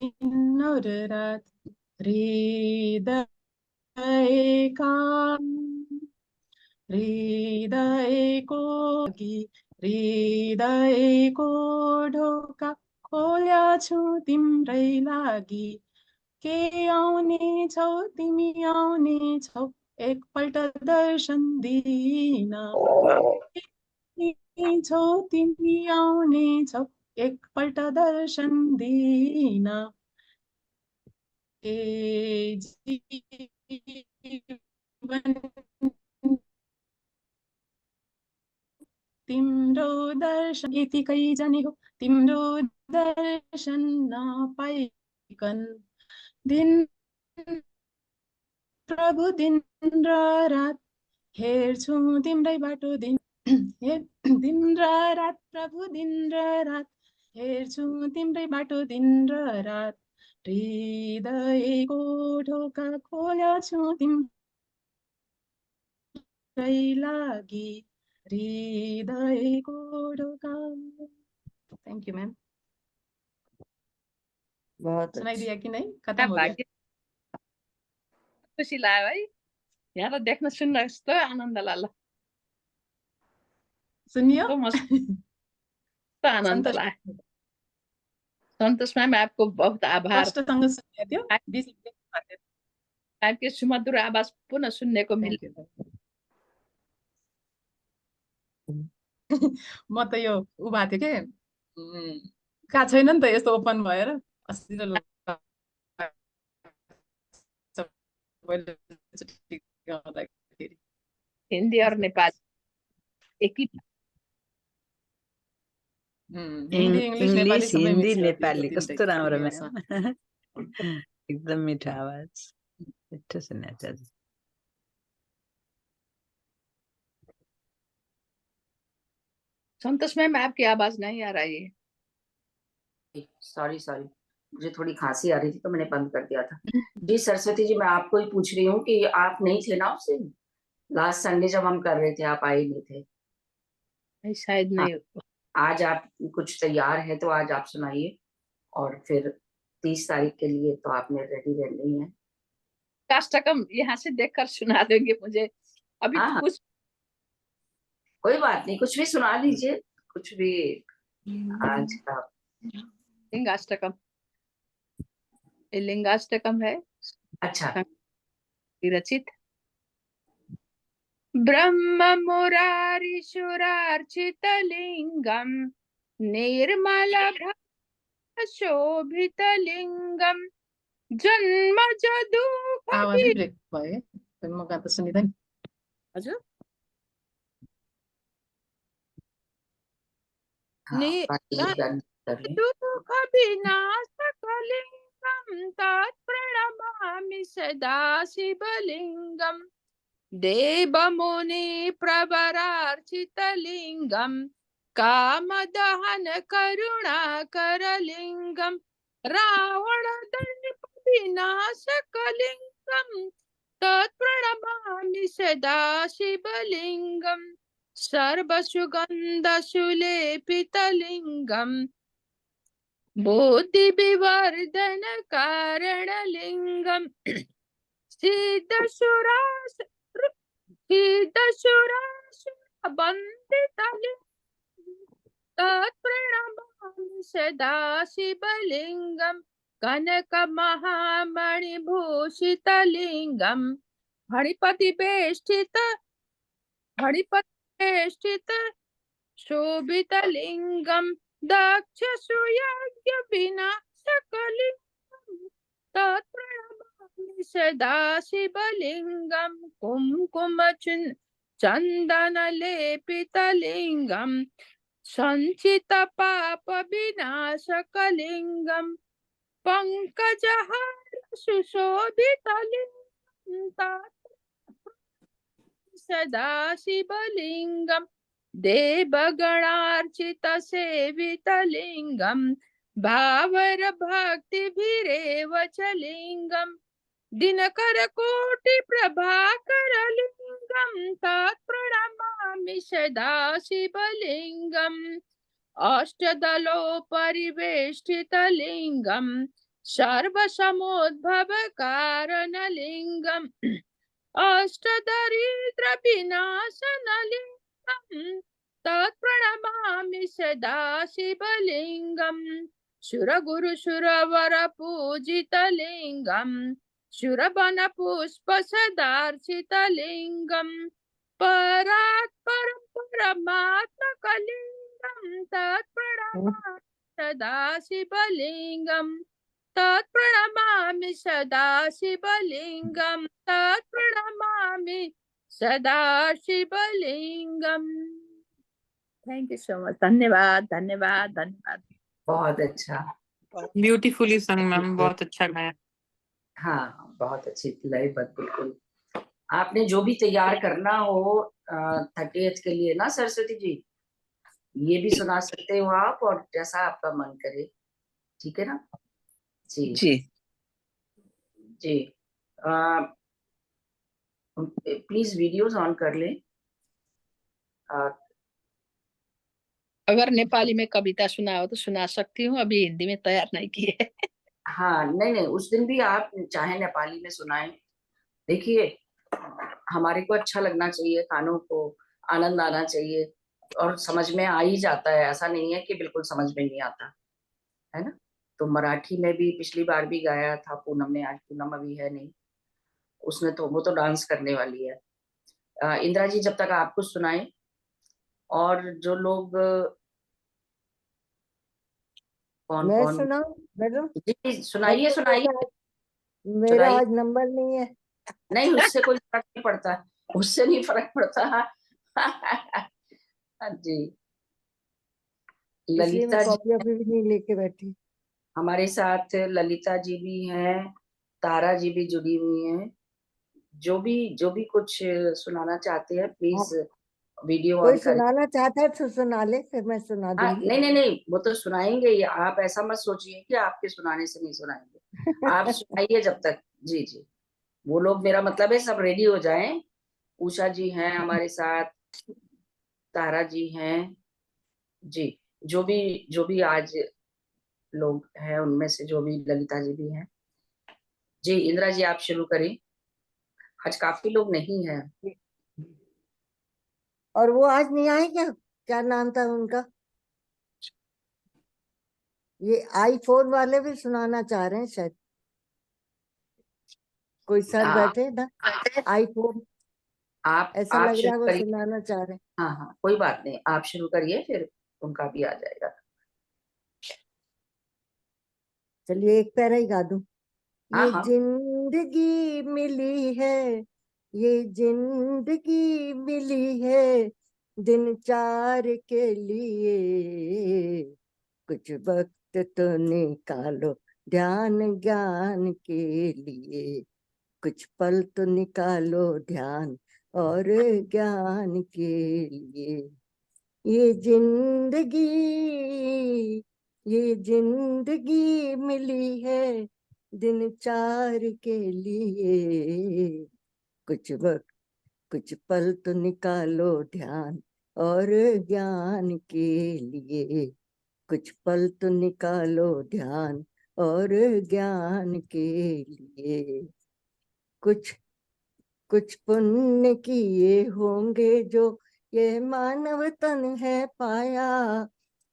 दिन और रात। हृदय का हृदय को हृदय को ढोका खोल्या छु तिम्रै लागि। के आउने छौ तिमी आउने छौ, एकपल्ट दर्शन दिन। छौ तिमी आउने छौ, एकपल्ट दर्शन दिन। ए जीवन तिम्रो दर्शन यतिकै जाने हो, तिम्रो दर्शन नपाइकन। दिन प्रभु, दिन र रात हेर्छु तिम्रै बाटो, दिन दिन र रात प्रभु, दिन र रात हेर्छु तिम्रै बाटो, दिन र रात। हृदयको ढोका खोल्या छु तिम्रै लागि, हृदयको ढोका। Thank you ma'am. बहुत सुनाई अच्छा। दिया कि नहीं? खत्म हो गया। भाग्य खुसी लाग्यो है, यहाँ त देख्न सुन्न यस्तो आनन्द लाग्यो, सुनियो तो मस्त आनन्द संतोष लाग्यो। संतोष मैम आपको बहुत आभार। स्पष्टसँग सुनिएको थियो, बीच आपके सुमधुर आवाज पुनः सुनने को मिल। म त यो उ भएको थियो के, कहाँ छैन नि त यस्तो ओपन भएर। अस्ति त हिन्दी और नेपाली एक ही, हिन्दी इंग्लिश नेपाली इंग्लिश सबै हिन्दी मिक्स गरिदिएको नेपाली तिनटै कस्तो राम्रो उयोसँग। म्याम, एकदम मिठो आवाज, मिठो सुनेको छ। संतोष मैम आपकी आवाज नहीं आ रही है। सॉरी मुझे थोड़ी खांसी आ रही थी तो मैंने बंद कर दिया था। जी सरस्वती जी, मैं आपको ही पूछ रही हूँ कि आप नहीं थे ना उस दिन, लास्ट संडे जब हम कर रहे थे, आप आए नहीं थे। शायद हाँ, नहीं। आज आप कुछ तैयार है तो आज आप सुनाइए, और फिर 30 तारीख के लिए तो आपने रेडी रहनी है। काष्टकम यहाँ से देखकर सुना देंगे मुझे, अभी हाँ तो हाँ, कुछ। कोई बात नहीं, कुछ भी सुना दीजिए, कुछ भी आज का। लिंगाष्टकम, ये लिंगाष्टकम है अच्छा, रचित। ब्रह्म मुरारी सुरार्चित लिंगम निर्मल शोभित लिंगम जन्म दुःख आवाजै ब्रेक भयो म गाता सुनिँदैन। हजुर हाँ बाकी डन कर लें। दुःख विनाशकलिंगं तत्प्रणमामि सदा शिवलिंगं देवमुनि प्रवरार्चितलिंगं कामदहन करुणाकरलिंगं रावणदण्ड विनाशकलिंगं तत्प्रणमामि सदा शिवलिंगं सर्वसुगन्धसुलेपितलिंगं बुद्धिविवर्धन कारणलिंगं सिद्धसुरास सिद्धसुरासुरवन्दितलिंगं तत्प्रणमामि सदा शिवलिंगं कनकमहामणिभूषितलिंगं फणिपतिवेष्टित शोभितलिंगं दक्षसुयज्ञविनाशकलिंगं तत्प्रणमामि सदा शिवलिंगं चन्दनलेपितलिंगं सञ्चितपापविनाशकलिंगं पङ्कजहार सुशोभितलिंगं सदा शिवलिंगं देवगणार्चितसेवितलिंगं भावरभक्तिभिरेव च लिंगं दिनकरकोटिप्रभाकरलिंगं तत्प्रणमामि सदा शिवलिंगम् अष्टदलोपरिवेष्टितलिंगं सर्वसमुद्भवकारणलिंगम् अष्टदरिद्रविनाशनलिंगं तत्प्रणमामि सदा शिवलिंगं सुरगुरुसुरवरपूजितलिंगं सुरवनपुष्पसदार्चितलिंगं परात्परं परमात्मकलिंगं तत्प्रणमामि सदा शिवलिंगं तत्प्रणमामि सदा शिवलिंगं तत्प्रणमामि सदा शिवलिंगम। थैंक यू सो मच, धन्यवाद धन्यवाद धन्यवाद। बहुत अच्छा, ब्यूटीफुली संग मैम, बहुत अच्छा गाया। हाँ बहुत अच्छी लयबद्ध, बिल्कुल। आपने जो भी तैयार करना हो 30th के लिए ना सरस्वती जी, ये भी सुना सकते हो आप, और जैसा आपका मन करे, ठीक है ना जी। जी जी प्लीज वीडियोस ऑन कर लें। अगर नेपाली में कविता सुना हो तो सुना सकती हूँ, अभी हिंदी में तैयार नहीं की है। हाँ नहीं नहीं, उस दिन भी आप चाहे नेपाली में सुनाएं। देखिए, हमारे को अच्छा लगना चाहिए, कानों को आनंद आना चाहिए, और समझ में आ ही जाता है, ऐसा नहीं है कि बिल्कुल समझ में नहीं आता है ना। तो मराठी में भी पिछली बार भी गाया था पूनम ने, आज पूनम अभी है नहीं, उसने तो वो तो डांस करने वाली है। इंदिरा जी जब तक आप कुछ सुनाएं, और जो लोग कौन मैं कौन, सुनाऊं मैडम? जी सुनाइए अच्छा, सुनाइए मेरा सुनाइए। आज नंबर नहीं है। नहीं, उससे कोई फर्क नहीं पड़ता, उससे नहीं फर्क पड़ता। जी इसलिए मैं ललिता जी कॉपी वॉपी भी नहीं लेके बैठी। हमारे साथ, ललिता जी भी हैं, तारा जी भी जुड़ी हुई हैं। जो भी कुछ सुनाना चाहते हैं प्लीज आप वीडियो कोई ऑन करें। सुनाना चाहता है तो सुना ले, फिर मैं सुना हाँ, दूंगी। नहीं नहीं नहीं, वो तो सुनाएंगे ही। आप ऐसा मत सोचिए कि आपके सुनाने से नहीं सुनाएंगे। आप सुनाइए जब तक। जी जी, वो लोग, मेरा मतलब है सब रेडी हो जाएं। उषा जी हैं हमारे साथ, तारा जी हैं। जी, जो भी आज लोग हैं उनमें से जो भी, ललिता जी भी हैं। जी इंदिरा जी आप शुरू करें, आज काफी लोग नहीं हैं। और वो आज नहीं आए क्या? क्या नाम था उनका? ये आईफोन वाले भी सुनाना चाह रहे हैं शायद। कोई सर आप बैठे ना, आईफोन, ऐसा आप लग रहा शुरू है वो करिए। सुनाना चाह रहे हैं। हाँ हाँ, कोई बात नहीं, आप शुरू करिए, फिर उनका भी आ जाएगा। चलिए एक पैरा ही गा दूं। हाँ ये हाँ, जिंदगी मिली है, ये जिंदगी मिली है, दिन चार के लिए, कुछ वक्त तो निकालो ध्यान ज्ञान के लिए, कुछ पल तो निकालो ध्यान और ज्ञान के लिए। ये जिंदगी, ये जिंदगी मिली है, दिन चार के लिए, कुछ वक्त कुछ पल तो निकालो ध्यान और ज्ञान के लिए, कुछ पल तो निकालो ध्यान और ज्ञान के लिए। कुछ कुछ पुण्य किए होंगे जो ये मानव तन है पाया,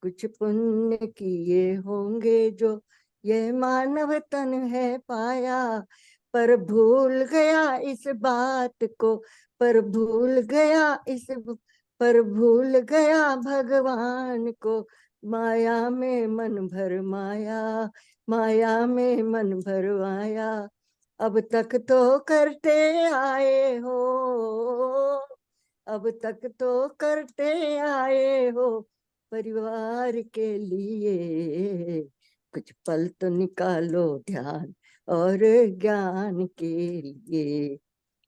कुछ पुण्य किए होंगे जो ये मानव तन है पाया, पर भूल गया इस बात को, पर भूल गया पर भूल गया भगवान को, माया में मन भर माया, माया में मन भर माया, अब तक तो करते आए हो, अब तक तो करते आए हो परिवार के लिए, कुछ पल तो निकालो ध्यान और ज्ञान के लिए,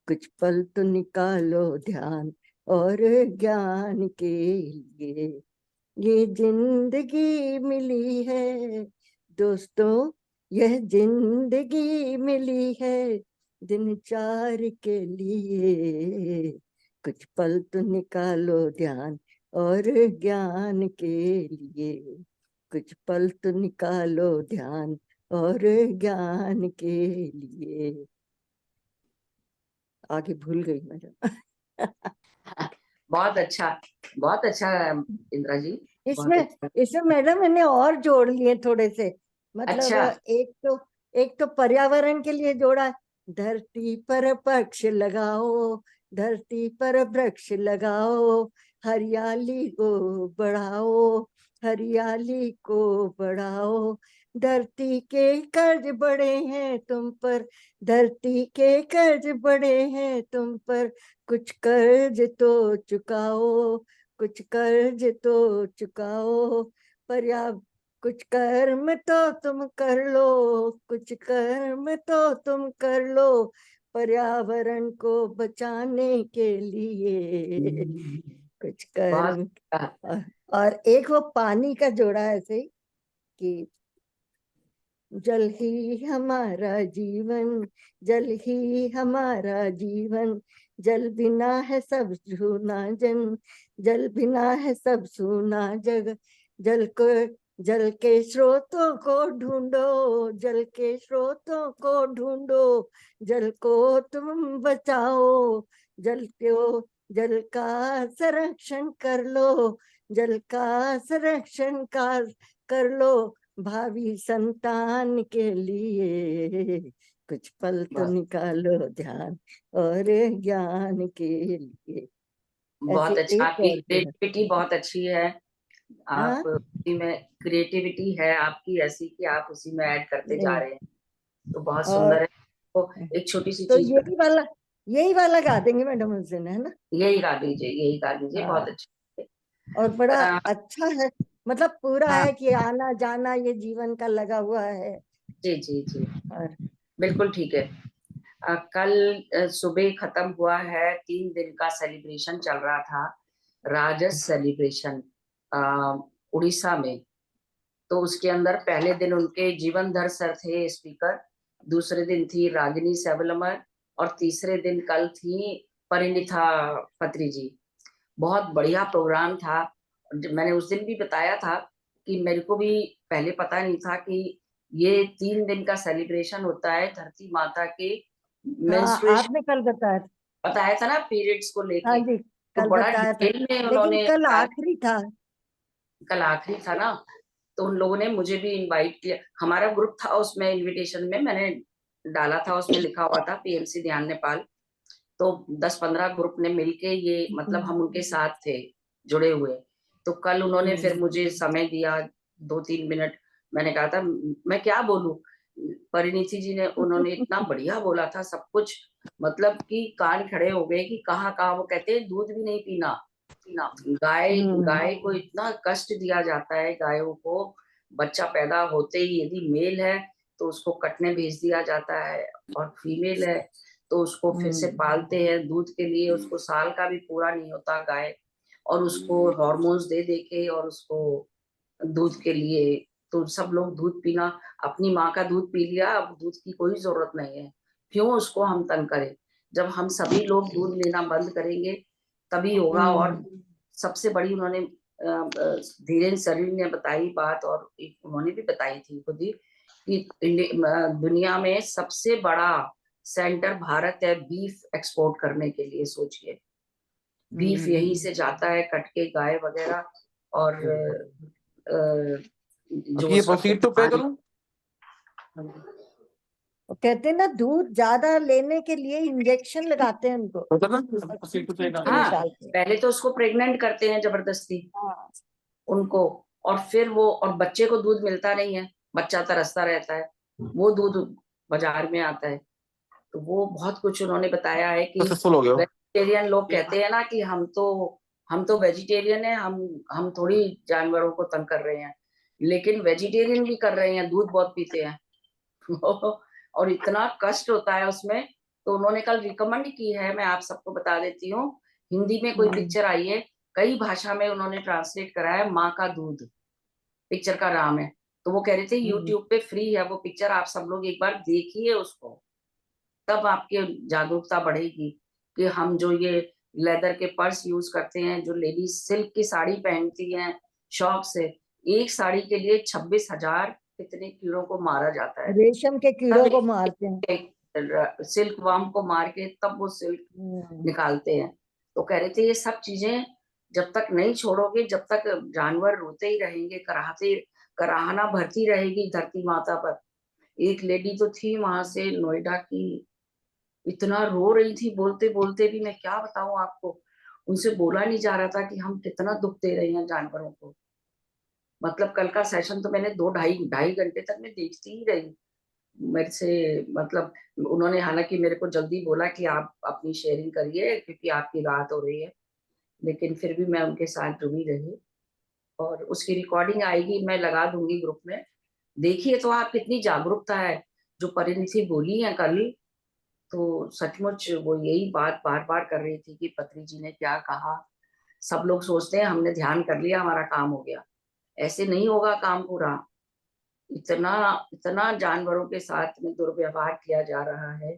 कुछ पल तो निकालो ध्यान और ज्ञान के लिए। ये जिंदगी मिली है दोस्तों, यह जिंदगी मिली है, दिन चार के लिए, कुछ पल तो निकालो ध्यान और ज्ञान के लिए, कुछ पल तो निकालो ध्यान और ज्ञान के लिए। आगे भूल गई मैं। बहुत अच्छा, बहुत अच्छा इंदिरा जी, बहुत इसमें अच्छा। इसमें मैडम मैंने और जोड़ लिए थोड़े से, मतलब अच्छा, एक तो पर्यावरण के लिए जोड़ा, धरती पर वृक्ष लगाओ, धरती पर वृक्ष लगाओ, हरियाली को बढ़ाओ, हरियाली को बढ़ाओ, धरती के कर्ज बड़े हैं तुम पर, धरती के कर्ज बड़े हैं तुम पर, कुछ कर्ज तो चुकाओ, कुछ कर्ज तो चुकाओ, पर्याप्त कुछ कर्म तो तुम कर लो, कुछ कर्म तो तुम कर लो पर्यावरण को बचाने के लिए, कुछ बहुत कर्म। और एक वो पानी का जोड़ा ऐसे ही कि जल ही हमारा जीवन, जल ही हमारा जीवन, जल बिना है सब सूना जन, जल बिना है सब सूना जग, जल को जल के स्रोतों को ढूंढो, जल के स्रोतों को ढूंढो, जल को तुम बचाओ, जल का संरक्षण कर लो, जल का संरक्षण कर लो, भावी संतान के लिए, कुछ पल तो निकालो ध्यान और ज्ञान के लिए। ऐसे बहुत अच्छा, एक आपकी और जोड़ा। क्रिएटिविटी बहुत अच्छी है। आप हाँ उसी में, क्रिएटिविटी है आपकी ऐसी कि आप उसी में ऐड करते जा नहीं, रहे हैं, तो बहुत और सुंदर है। तो एक छोटी सी तो चीज यही वाला गा देंगे मैडम उस दिन, है ना? यही गा दीजिए, यही गा दीजिए, बहुत हाँ, अच्छा। और बड़ा अ, अच्छा है, मतलब पूरा हाँ, है कि आना जाना ये जीवन का लगा हुआ है। जी जी जी, और बिल्कुल ठीक है। कल सुबह खत्म हुआ है, 3 दिन का सेलिब्रेशन चल रहा था। राजस सेलिब्रेशन उड़ीसा में। तो उसके अंदर पहले दिन उनके जीवनधर सर थे स्पीकर, दूसरे दिन थी रागिनी सेवलमर और तीसरे दिन कल थी परिणीता पत्री जी। बहुत बढ़िया प्रोग्राम था। मैंने उस दिन भी बताया था कि मेरे को भी पहले पता नहीं था कि ये 3 दिन का सेलिब्रेशन होता है धरती माता के हाँ, मेंस्ट्रुएशन। आपने कल बताया था ना पीरियड्स को हाँ लेके। जी, तो कल बड़ा बताया था, डिटेल में लेकिन उन्होंने कल आखिरी था। कल आखिरी था ना, तो उन लोगों ने मुझे भी इनवाइट किया। हमारा ग्रुप था उसमें, इनविटेशन में मैंने डाला था, उसमें लिखा हुआ था पीएमसी ध्यान नेपाल। तो 10-15 ग्रुप ने मिलके ये, मतलब हम उनके साथ थे जुड़े हुए। तो कल उन्होंने फिर मुझे समय दिया 2-3 मिनट। मैंने कहा था मैं क्या बोलूं, परिणीति जी ने, उन्होंने इतना बढ़िया बोला था सब कुछ, मतलब कि कान खड़े हो गए कि कहाँ कहाँ। वो कहते हैं दूध भी नहीं पीना, गाय को इतना कष्ट दिया जाता है। गायों को बच्चा पैदा होते ही यदि मेल है तो उसको कटने भेज दिया जाता है, और फीमेल है तो उसको फिर से पालते हैं दूध के लिए। उसको साल का भी पूरा नहीं होता गाय, और उसको हार्मोन्स दे दे के और उसको दूध के लिए। तो सब लोग दूध पीना, अपनी माँ का दूध पी लिया, अब दूध की कोई जरूरत नहीं है, क्यों उसको हम तंग करें। जब हम सभी लोग दूध लेना बंद करेंगे तभी होगा। और सबसे बड़ी उन्होंने धीरेन्द्र सरीन ने बताई बात, और एक उन्होंने भी बताई थी खुद ही, कि दुनिया में सबसे बड़ा सेंटर भारत है बीफ एक्सपोर्ट करने के लिए। सोचिए, बीफ यहीं से जाता है कट के, गाय वगैरह। और जो ये उसका प्रोसीड तो पे करूं। वो कहते हैं ना, दूध ज्यादा लेने के लिए इंजेक्शन लगाते हैं उनको, प्रोसीड तो पे दूध के हाँ, निकालते हैं। पहले तो उसको प्रेग्नेंट करते हैं जबरदस्ती हाँ। उनको, और फिर वो, और बच्चे को दूध मिलता नहीं है, बच्चा तरसता रहता है, वो दूध बाजार में आता है। तो वो बहुत कुछ उन्होंने बताया है कि सक्सेसफुल हो गया। वेजिटेरियन लोग कहते हैं ना कि हम तो वेजिटेरियन है, हम थोड़ी जानवरों को तंग कर रहे हैं, लेकिन वेजिटेरियन भी कर रहे हैं, दूध बहुत पीते हैं और इतना कष्ट होता है उसमें। तो उन्होंने कल रिकमेंड की है, मैं आप सबको बता देती हूँ, हिंदी में कोई पिक्चर आई है, कई भाषा में उन्होंने ट्रांसलेट करा है, माँ का दूध पिक्चर का नाम है। तो वो कह रहे थे यूट्यूब पे फ्री है वो पिक्चर, आप सब लोग एक बार देखिए उसको, तब आपके जागरूकता बढ़ेगी कि हम जो ये लेदर के पर्स यूज करते हैं, जो लेडीज सिल्क की साड़ी पहनती हैं शौक से, एक साड़ी के लिए 26,000 कितने कीड़ों को मारा जाता है, रेशम के कीड़ों को मारते हैं, सिल्क वार्म को मार के तब वो सिल्क निकालते हैं। तो कह रहे थे ये सब चीजें जब तक नहीं छोड़ोगे, जब तक जानवर रोते ही रहेंगे, कराहना भरती रहेगी धरती माता पर। एक लेडी तो थी वहां से नोएडा की, इतना रो रही थी बोलते बोलते भी, मैं क्या बताऊं आपको, उनसे बोला नहीं जा रहा था कि हम कितना दुख दे रहे हैं जानवरों को। मतलब कल का सेशन तो मैंने 2-2.5 घंटे तक मैं देखती ही रही। मेरे से, मतलब उन्होंने हालांकि मेरे को जल्दी बोला कि आप अपनी शेयरिंग करिए क्योंकि आपकी रात हो रही है, लेकिन फिर भी मैं उनके साथ जुड़ी रही। और उसकी रिकॉर्डिंग आएगी, मैं लगा दूंगी ग्रुप में, देखिए तो आप कितनी जागरूकता है। जो परिणीति बोली है कल, तो सचमुच वो यही बात बार बार कर रही थी कि पत्री जी ने क्या कहा। सब लोग सोचते हैं हमने ध्यान कर लिया हमारा काम हो गया, ऐसे नहीं होगा काम पूरा। इतना इतना जानवरों के साथ में दुर्व्यवहार किया जा रहा है।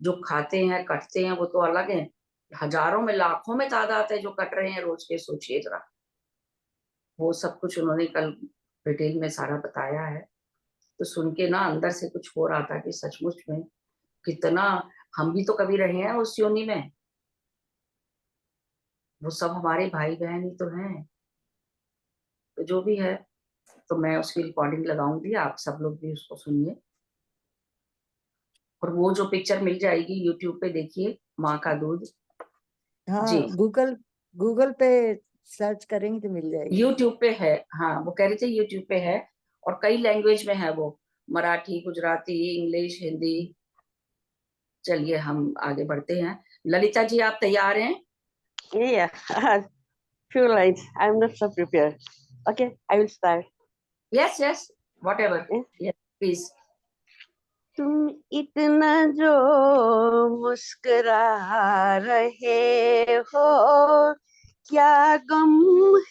जो खाते हैं कटते हैं वो तो अलग है, हजारों में लाखों में तादाद है जो कट रहे हैं रोज के, सोचिए जरा। वो सब कुछ उन्होंने कल डिटेल में सारा बताया है। तो सुन के ना अंदर से कुछ हो रहा था कि सचमुच में कितना, हम भी तो कभी रहे हैं उस योनि में, वो सब हमारे भाई बहन ही तो हैं। तो जो भी है, तो मैं उसकी रिकॉर्डिंग लगाऊंगी, आप सब लोग भी उसको सुनिए। और वो जो पिक्चर मिल जाएगी यूट्यूब पे, देखिए माँ का दूध। हाँ, जी, गूगल पे सर्च करेंगे तो मिल जाएगी। यूट्यूब पे है, हाँ वो कह रहे थे यूट्यूब पे है, और कई लैंग्वेज में है वो, मराठी, गुजराती, इंग्लिश, हिंदी। चलिए हम आगे बढ़ते हैं। ललिता जी आप तैयार हैं? Yeah, few lines. I'm not so prepared. Okay, I will start. Yes yes, whatever, yes please. तुम इतना जो मुस्कुरा रहे हो, क्या गम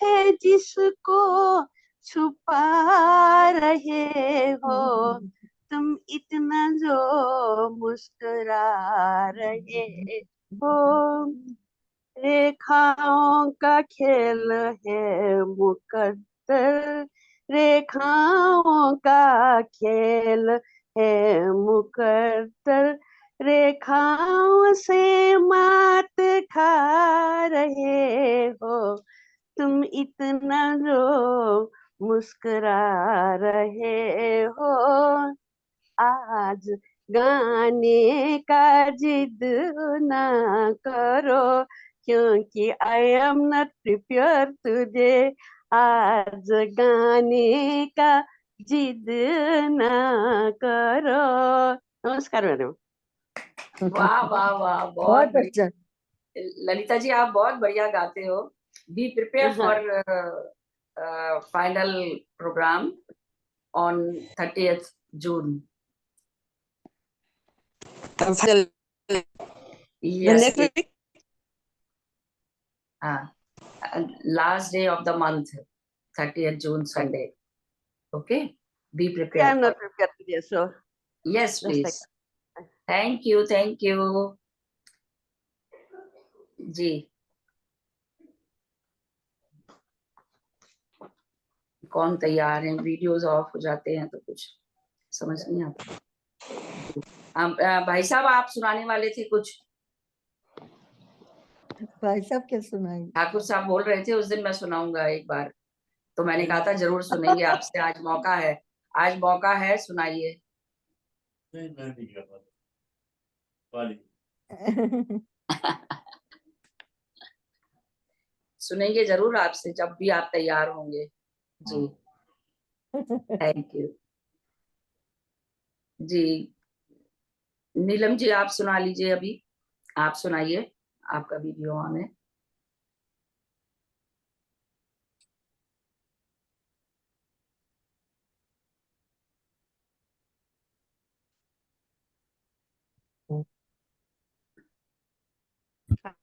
है जिसको छुपा रहे हो तुम इतना जो मुस्कुरा रहे हो। रेखाओं का खेल है मुकद्दर, रेखाओं का खेल है मुकद्दर, रेखाओं से मात खा रहे हो तुम इतना जो मुस्कुरा रहे हो। आज गाने का जिद ना करो क्योंकि I am not prepare today. आज गाने का जिद ना करो। नमस्कार मैडम। वाह वाह वाह, बहुत बहुत बढ़िया। अच्छा। ललिता जी आप बहुत बढ़िया गाते हो। Be prepare for final programme on 30th June. Yes, next week last day of the month, 30th June, Sunday. Okay, be I prepared am for not prepared today, so yes, just like please. Thank you, thank you. जी, कौन तैयार है? Videos of हो जाते हैं तो कुछ समझ नहीं आता। भाई साहब आप सुनाने वाले थे कुछ? भाई साहब क्या सुनाएंगे? ठाकुर साहब बोल रहे थे उस दिन मैं सुनाऊंगा एक बार, तो मैंने कहा था जरूर सुनेंगे आपसे। आज मौका है, आज मौका है, सुनाइए। नहीं मैं नहीं कर पाती। सुनेंगे जरूर आपसे जब भी आप तैयार होंगे। जी, थैंक यू जी। नीलम जी आप सुना लीजिए, अभी आप सुनाइए, आपका वीडियो ऑन है।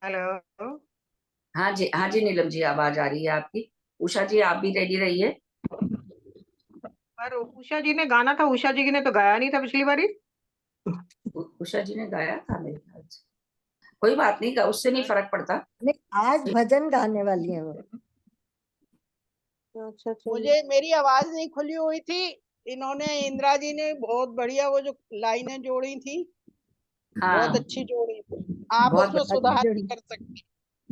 हेलो। हाँ जी नीलम जी आवाज आ रही है आपकी। उषा जी आप भी रेडी रहिए। पर उषा जी ने गाना था, उषा जी ने तो गाया नहीं था पिछली बारी। उषा जी ने गाया था मेरे ख्याल से। कोई बात नहीं, उससे नहीं फर्क पड़ता। नहीं, आज भजन गाने वाली है वो। अच्छा अच्छा। मुझे मेरी आवाज नहीं खुली हुई थी, इन्होंने इंदिरा जी ने बहुत बढ़िया वो जो लाइनें जोड़ी थी, बहुत अच्छी जोड़ी थी। आप बहुत उसमें सुधार भी कर सकते,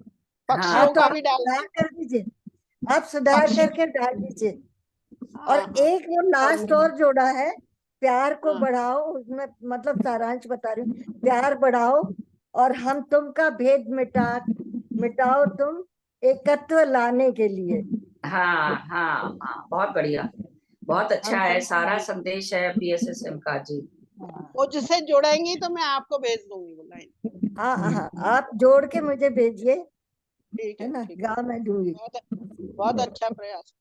हाँ, पक्षियों तो का आप भी डाल सुधार कर दीजिए, आप सुधार पक्षी करके डाल दीजिए। और हाँ एक वो लास्ट और जोड़ा है, प्यार को हाँ। बढ़ाओ, उसमें मतलब सारांश बता रही हूँ। प्यार बढ़ाओ और हम तुम का भेद मिटाओ तुम एकत्व लाने के लिए। हाँ हाँ हाँ, बहुत बढ़िया, बहुत अच्छा हम है। तुम सारा संदेश है PSSM का जी। वो जिससे जोड़ेंगी तो मैं आपको भेज दूंगी वो लाइन। हाँ हाँ, आप जोड़ के मुझे भेजिए, ठीक है है ना, ठीक है। गाँव में दूंगी। बहुत अच्छा प्रयास।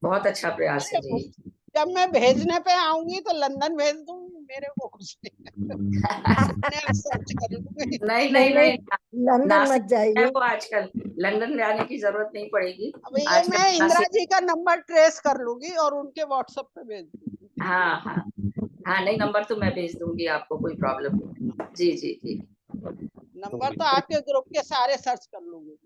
बहुत अच्छा प्रयास है जी। जब मैं भेजने पे आऊंगी तो लंदन भेज दूंगी, मेरे को कुछ नहीं अपने आप सर्च कर लूंगी। नहीं नहीं नहीं नहीं, नहीं, लंदन नासिक मत में है जाइए। वो आजकल, लंदन जाने की जरूरत नहीं पड़ेगी अब ये आजकल। मैं इंदिरा नासिक, जी का नंबर ट्रेस कर लूंगी और उनके व्हाट्सएप पे भेज दूंगी। हाँ हाँ हाँ, नहीं नंबर तो मैं भेज दूंगी आपको, कोई प्रॉब्लम नहीं। जी जी जी, नंबर तो आपके ग्रुप के सारे सर्च कर लूंगी।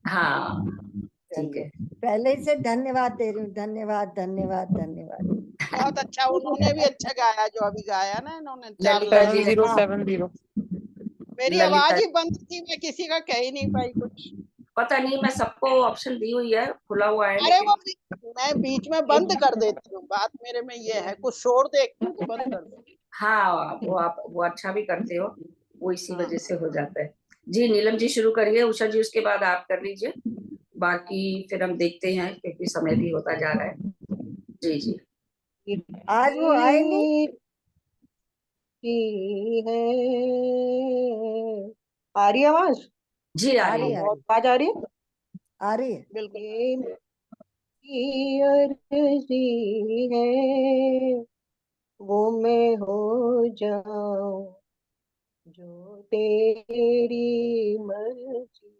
हाँ ठीक चलिए, है। पहले ही से धन्यवाद दे रही हूँ, धन्यवाद धन्यवाद धन्यवाद। बहुत अच्छा, उन्होंने भी अच्छा गाया जो अभी गाया ना इन्होंने 4 ललिता लाइन। जी ने, 7070। मेरी ललिता आवाज ही बंद थी, मैं किसी का कह ही नहीं पाई कुछ। पता नहीं, मैं सबको ऑप्शन दी हुई है, खुला हुआ है, अरे वो लेकिन मैं बीच में बंद कर देती हूँ, बात मेरे में ये है, कुछ शोर देखती हूँ तो बंद कर देती हाँ वो आप वो अच्छा भी करते हो, वो इसी हूँ। वजह से हो जाता है। जी नीलम जी शुरू करिए, उषा जी उसके बाद आप कर लीजिए, बाकी फिर हम देखते हैं क्योंकि समय भी होता जा रहा है। जी जी। आज वो आए नहीं। है आ रही है आवाज? जी आ आ रही रही है। है, आवाज आ रही है? आ रही है। बिल्कुल। ये अर्जी है वो मैं हो जाऊं जो तेरी मर्जी।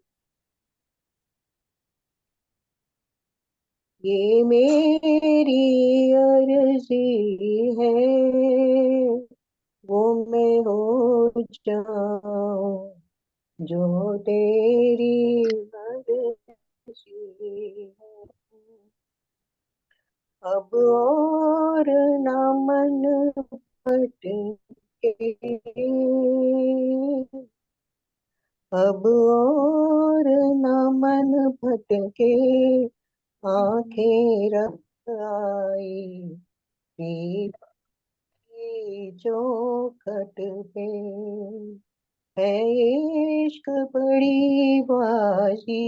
ये मेरी अर्जी है, वो मैं हो जाऊं जो तेरी मर्जी है। अब और न मन भटके, अब और न मन भटके, आंखें रख आई प्रीत की चौखट पे। है इश्क बड़ी बाजी,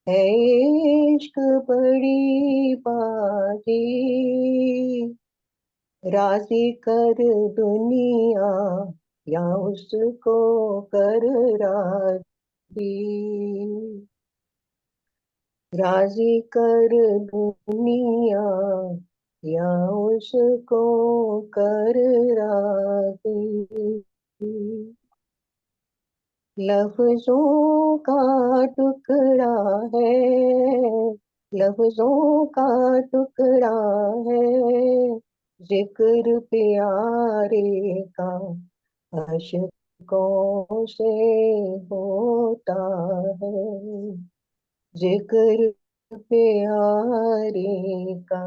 है इश्क बड़ी बाजी, राजी कर दुनिया या उसको कर राजी, राजी कर दुनिया या उसको कर राजी। लफ्जों का टुकड़ा है, लफ्जों का टुकड़ा है, जिक्र प्यारे का अशकों से होता है, जिक्र प्यारे का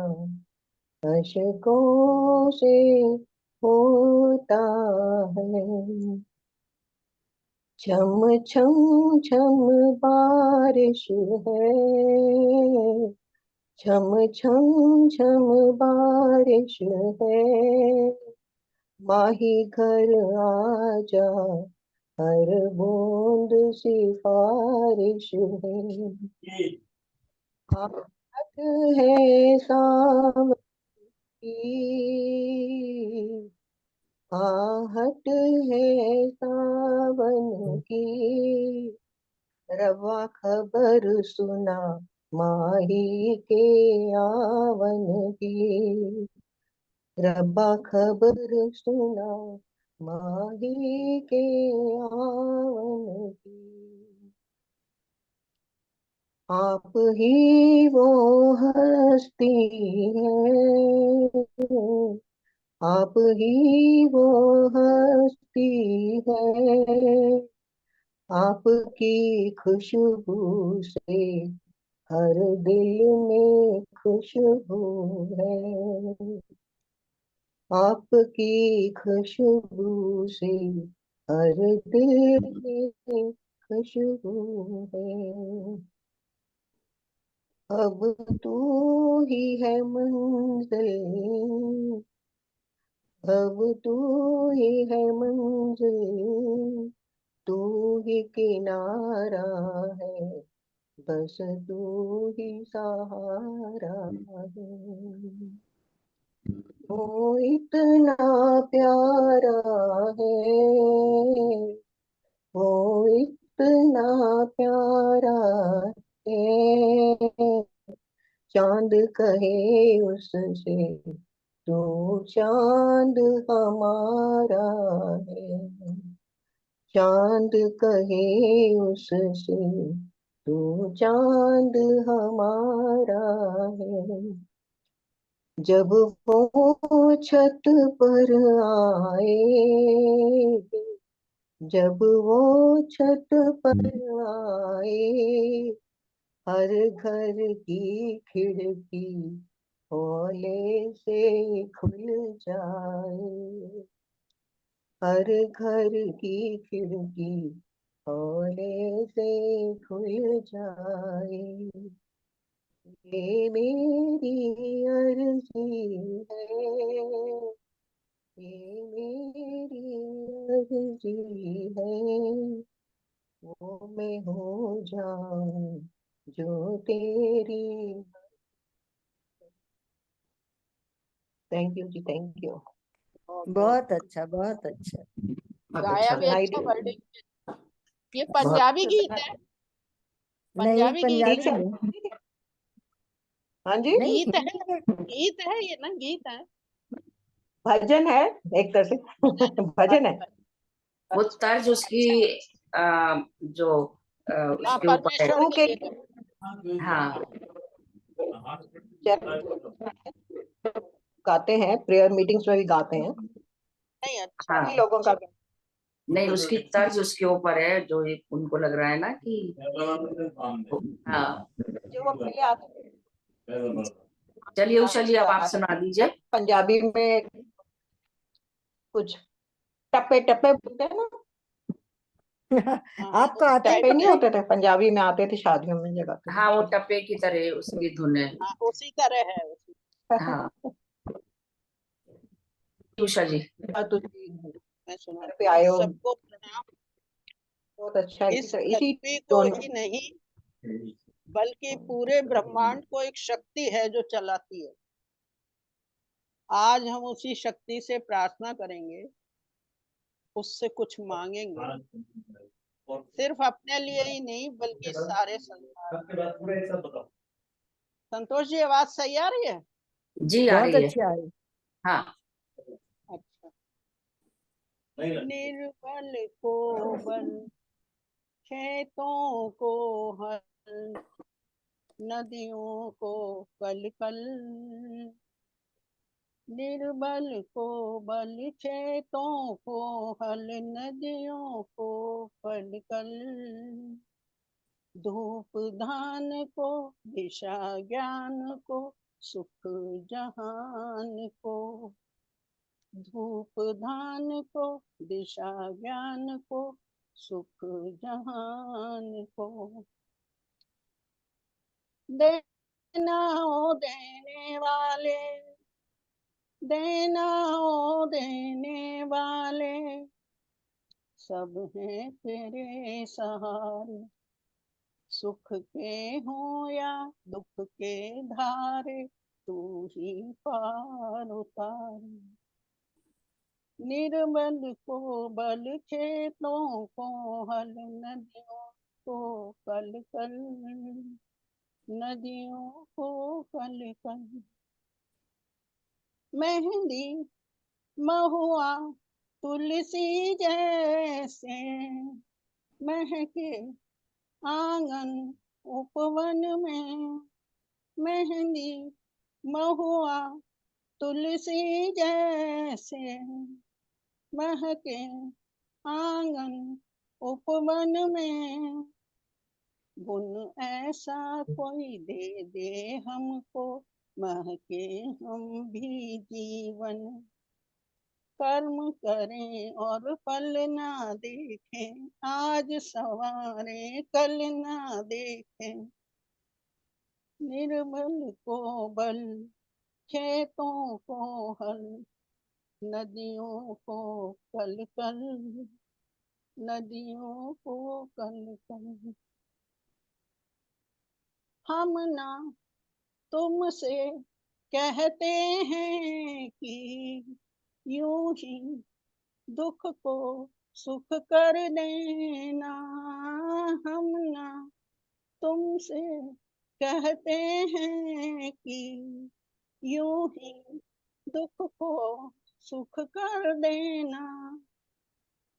अशकों से होता है। छम छम छम बारिश है, छम छम छम बारिश है, माही घर आजा हर बूंद सिफारिश है। आहट है सावन की, आहट है सावन की, रवा खबर सुना माही के आवन की, रब्बा खबर सुना माही के आवन की। आप ही वो हस्ती है, आप ही वो हस्ती है, आपकी खुशबू से हर दिल में खुशबू है, आपकी खुशबू से हर दिल में खुशबू है। अब तू ही है मंजिल, अब तू ही है मंजिल, तू ही किनारा है, बस तू ही सहारा है। वो इतना प्यारा है, वो इतना प्यारा है, चांद कहे उससे तू चांद हमारा है, चांद कहे उससे तू चांद हमारा है। जब वो छत पर आए, जब वो छत पर आए, हर घर की खिड़की हौले से खुल जाए, हर घर की खिड़की हौले से खुल जाए। ये मेरी अर्जी है, ये मेरी अर्जी है, वो मैं हो जाऊं जो तेरी। Thank you ji, thank you. बहुत अच्छा, बहुत अच्छा। गाया भी सुनाई अच्छा दे वर्डिंग। ये बहुत पंजाबी अच्छा गीत सुनाई। है, नहीं, पंजाबी गीत ठीक पंजाबी है, नहीं, हाँ जी, नहीं गीत है, हिंदी है। गीत है ये ना, गीत है। भजन है एक तरह से भजन है। वो तर्ज उसकी जो उसके ऊपर है। परमेश्वर के लिए हाँ गाते हैं, प्रेयर मीटिंग्स में भी गाते हैं। नहीं, अच्छा हाँ सभी लोगों का नहीं, उसकी तर्ज उसके ऊपर है जो उनको लग रहा है ना कि हाँ। जो वो पहले आते चलिए उषा जी, अब आप सुना दीजिए। पंजाबी में कुछ टप्पे टप्पे बोलते हैं ना। आपको आते टाइप पे नहीं के होते थे? पंजाबी में आते थे, शादियों में जगाते हाँ वो टप्पे की तरह उसकी धुन है। उसी तरह है उसी हाँ उषा जी। मैं सुना पे आए हो, सबको प्रणाम। बहुत अच्छा है। इस इसी पृथ्वी को टोन ही नहीं बल्कि पूरे ब्रह्मांड को एक शक्ति है जो चलाती है। आज हम उसी शक्ति से प्रार्थना करेंगे, उससे कुछ मांगेंगे, सिर्फ अपने लिए ही नहीं बल्कि सारे संसार। संतोष जी, आवाज सही आ रही है? जी आ बहुत रही है। अच्छी आ रही। हाँ अच्छा। निर्बल को बल, खेतों को हल, नदियों को कल कल। निर्बल को बल, खेतों को हल, नदियों को कल कल। धूप धान को, दिशा ज्ञान को, सुख जहान को। धूप धान को, दिशा ज्ञान को, सुख जहान को। देना ओ देने वाले, देना ओ देने वाले, सब हैं तेरे सहारे। सुख के हो या दुख के धारे, तू ही पार उतारे। निर्बल को बल, खेतों को हल, नदियों को कल कल, नदियों को कल कल। मेहंदी महुआ तुलसी जैसे, महके आंगन उपवन में। मेहंदी महुआ तुलसी जैसे, महके आंगन उपवन में। गुण ऐसा कोई दे दे हमको, महके हम भी जीवन। कर्म करें और फल ना देखें, आज सवारे कल ना देखें। निर्बल को बल, खेतों को हल, नदियों को कल कल, नदियों को कल कल। हम ना तुमसे कहते हैं कि यूं ही दुख को सुख कर देना। हम ना तुमसे कहते हैं कि यूं ही दुख को सुख कर देना।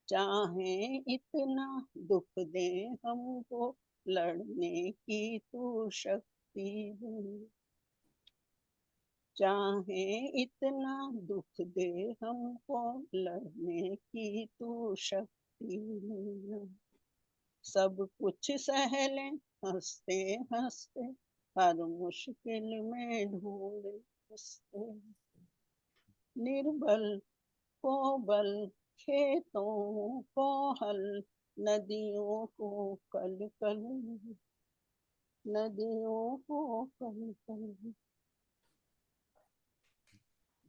चाहे इतना दुख दे हमको, लड़ने की तू शक्ति दे। चाहे इतना दुख दे हमको, लड़ने की तू शक्ति दे। सब कुछ सह ले हंसते हंसते, हर मुश्किल में ढूंढे हंसते। निर्बल को बल, खेतों को हल, नदियों को कल कल, नदियों को कल कल।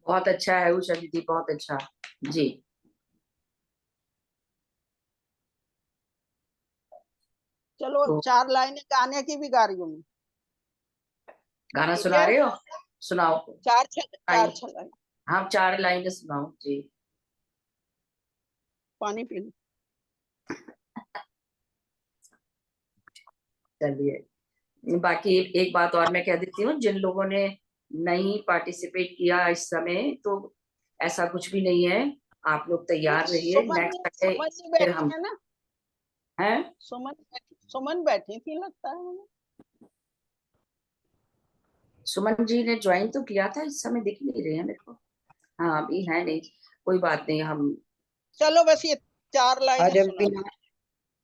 बहुत अच्छा है उषा दीदी, बहुत अच्छा जी। चलो तो 4 लाइनें गाने की भी गा रही हूँ मैं। गाना ठीक सुना है, रहे हो? सुनाओ। 4 लाइन। हाँ 4 लाइनें सुनाओ जी। पानी पी लो। चलिए, बाकी एक बात और मैं कह देती हूँ, जिन लोगों ने नहीं पार्टिसिपेट किया इस समय, तो ऐसा कुछ भी नहीं है, आप लोग तैयार रहिए। नेक्स्ट संडे सुमन जी फिर बैठी हम। है ना? है। सुमन बैठी थी लगता है। सुमन जी ने ज्वाइन तो किया था, इस समय दिख नहीं रहे हैं मेरे को। हाँ अभी है नहीं, कोई बात नहीं। हम चलो बस ये 4 लाइनें आज सुना दो।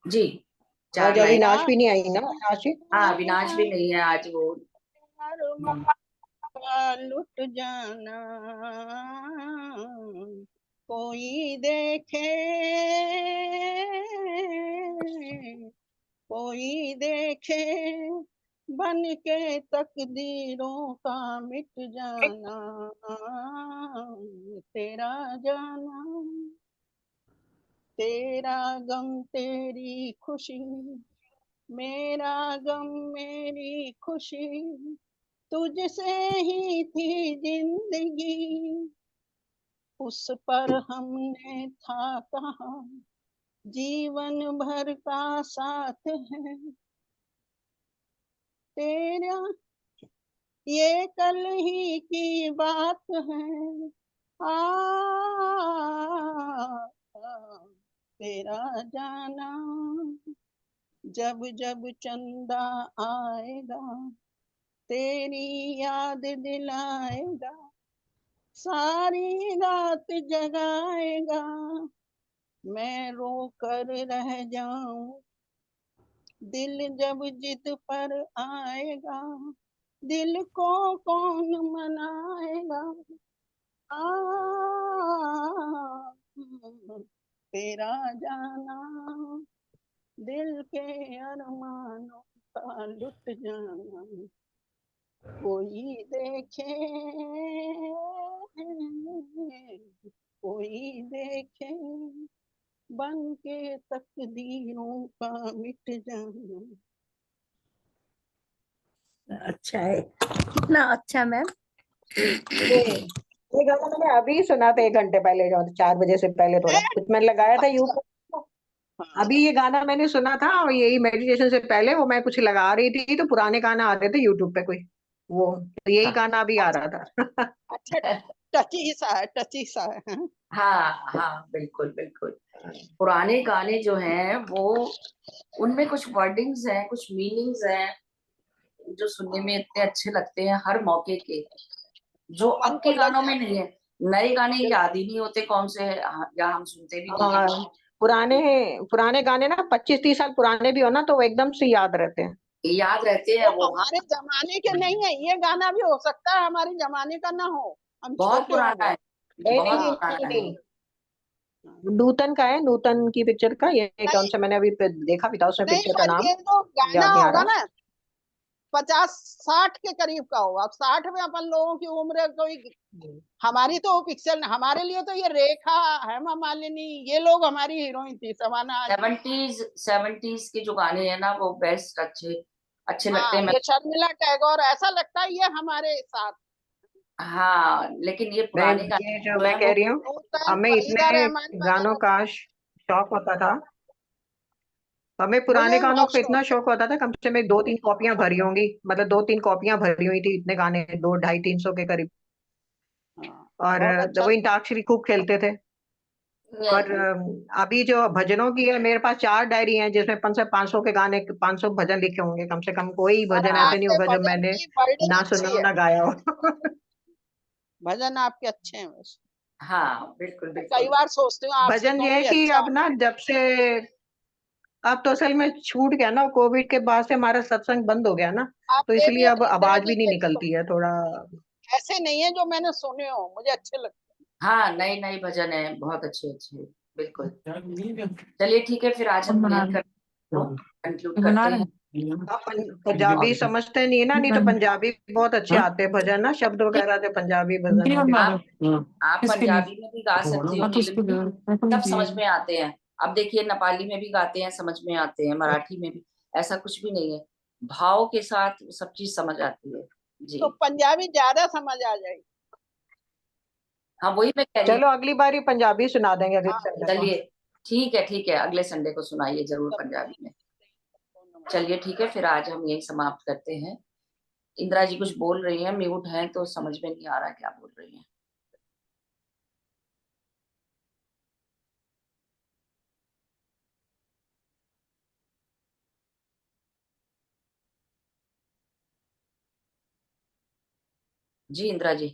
जी आज 4 लाइन। अविनाश भी नहीं आई ना, अविनाश हाँ अविनाश भी नहीं है आज, वो लुट जाना कोई देखे, कोई देखे बन के तकदीरों का मिट जाना, तेरा जाना, तेरा गम तेरी खुशी, मेरा गम मेरी खुशी, तुझसे ही थी जिंदगी, उस पर हमने था कहा, जीवन भर का साथ है तेरा, ये कल ही की बात है। तेरा जाना, जब जब चंदा आएगा तेरी याद दिलाएगा, सारी रात जगाएगा, मैं रो कर रह जाऊं, दिल जब जिद पर आएगा, दिल को कौन मनाएगा। तेरा जाना, दिल के अरमानों का लुट जाना, कोई देखे, कोई देखे बन के तकदीरों का मिट जाना। अच्छा है, कितना अच्छा मैम। ये गाना मैंने अभी सुना था 1 घंटे पहले, जो 4 बजे से पहले थोड़ा कुछ मैंने लगाया था यूट्यूब। अभी ये गाना मैंने सुना था, और यही मेडिटेशन से पहले वो मैं कुछ लगा रही थी तो पुराने गाना आ रहे थे यूट्यूब पे कोई, वो तो यही गाना अभी आ रहा था। अच्छा टची सा है, टची सा है। हाँ हाँ बिल्कुल बिल्कुल। पुराने गाने जो हैं वो, उनमें कुछ वर्डिंग्स हैं, कुछ मीनिंग्स हैं जो सुनने में इतने अच्छे लगते हैं हर मौके के, जो मन अब को के लग गानों में जाता नहीं है। नए गाने याद ही नहीं होते कौन से या हम सुनते भी नहीं हाँ, है। पुराने पुराने गाने ना 25-30 साल पुराने भी हो ना तो वो एकदम से याद रहते हैं। याद रहते हैं वो वो। हाँ हमारे जमाने के नहीं है, ये गाना भी हो सकता है हमारे जमाने का ना हो, हम बहुत छोटे पुराना होंगे। है, नहीं बहुत नहीं पुराना नहीं है। नहीं, नूतन का है, नूतन की पिक्चर का, ये कौन नहीं सा मैंने अभी देखा भी था उसमें नहीं, पिक्चर का पर नाम ये जो गाना याद नहीं आ होगा रहा। ना 50-60 के करीब का होगा। अब 60 में अपन लोगों की उम्र कोई, हमारी तो पिक्चर, हमारे लिए तो ये रेखा, हेमा मालिनी, ये लोग हमारी हीरोइन थी, सवाना आजमी। 70s के जो गाने हैं ना वो बेस्ट, अच्छे अच्छे लगते हाँ हैं। ये शर्मिला टैगोर, ऐसा लगता है ये हमारे साथ। हाँ लेकिन ये नहीं, पुराने गाने ये जो जो मैं है कह वो, रही हूँ, नूतन, हमें वहीदा इतने रहमान गानों वगैरह। का शौक होता था, हमें मुझे पुराने भी गानों बहुत का इतना शौक है। शौक होता था, कम से कम 2-3 कॉपियां भरी होंगी, मतलब 2-3 कॉपियां भरी हुई थी, इतने गाने 200-250-300 के करीब। हाँ, और बहुत अच्छा वो इंताक्षरी खूब खेलते थे। पर अभी जो भजनों की है, मेरे पास 4 डायरी हैं जिसमें 500 के गाने, 500 भजन लिखे होंगे कम से कम, कोई पर भजन ऐसे नहीं आपके होगा जो भजन मैंने की वर्डिंग ना सुना अच्छी हो है, ना गाया हो। भजन आपके अच्छे हैं वैसे। हाँ बिल्कुल मैं कई बिल्कुल। बार सोचती हूँ आपसे भजन कहूँ ये है ये कि अच्छा अब ना, जब से अब तो असल में छूट गया ना, कोविड के बाद से हमारा सत्संग बंद हो गया ना, आप तो ले इसलिए लिया अब इंदिरा आवाज जी भी नहीं के इसको, निकलती है थोड़ा। ऐसे नहीं है जो मैंने सुने हो, मुझे अच्छे लगते हाँ नए नए भजन है, बहुत अच्छे अच्छे, बिल्कुल। चलिए ठीक है, फिर आज हम कंक्लूड करते हैं। आप पंजाबी समझते नहीं है ना, नहीं तो पंजाबी बहुत अच्छे आते हैं भजन ना, शब्द वगैरह जो पंजाबी भजनों के। आप पंजाबी में भी गा सकते हो, सब समझ में आते हैं। अब देखिए नेपाली में भी गाते हैं, समझ में आते हैं, मराठी में भी, ऐसा कुछ भी नहीं है, भाव के साथ सब चीज समझ आती है जी। तो पंजाबी ज्यादा समझ आ जाएगी। हाँ वही मैं कह रही हूँ। चलो अगली बार ही पंजाबी सुना देंगे अगले हाँ संडे को। चलिए ठीक है, अगले संडे को सुनाइए जरूर पंजाबी में। चलिए ठीक है, फिर आज हम यही समाप्त करते हैं। इंदिरा जी कुछ बोल रही हैं, म्यूट हैं तो समझ में नहीं आ रहा क्या बोल रही हैं। जी इंदिरा जी।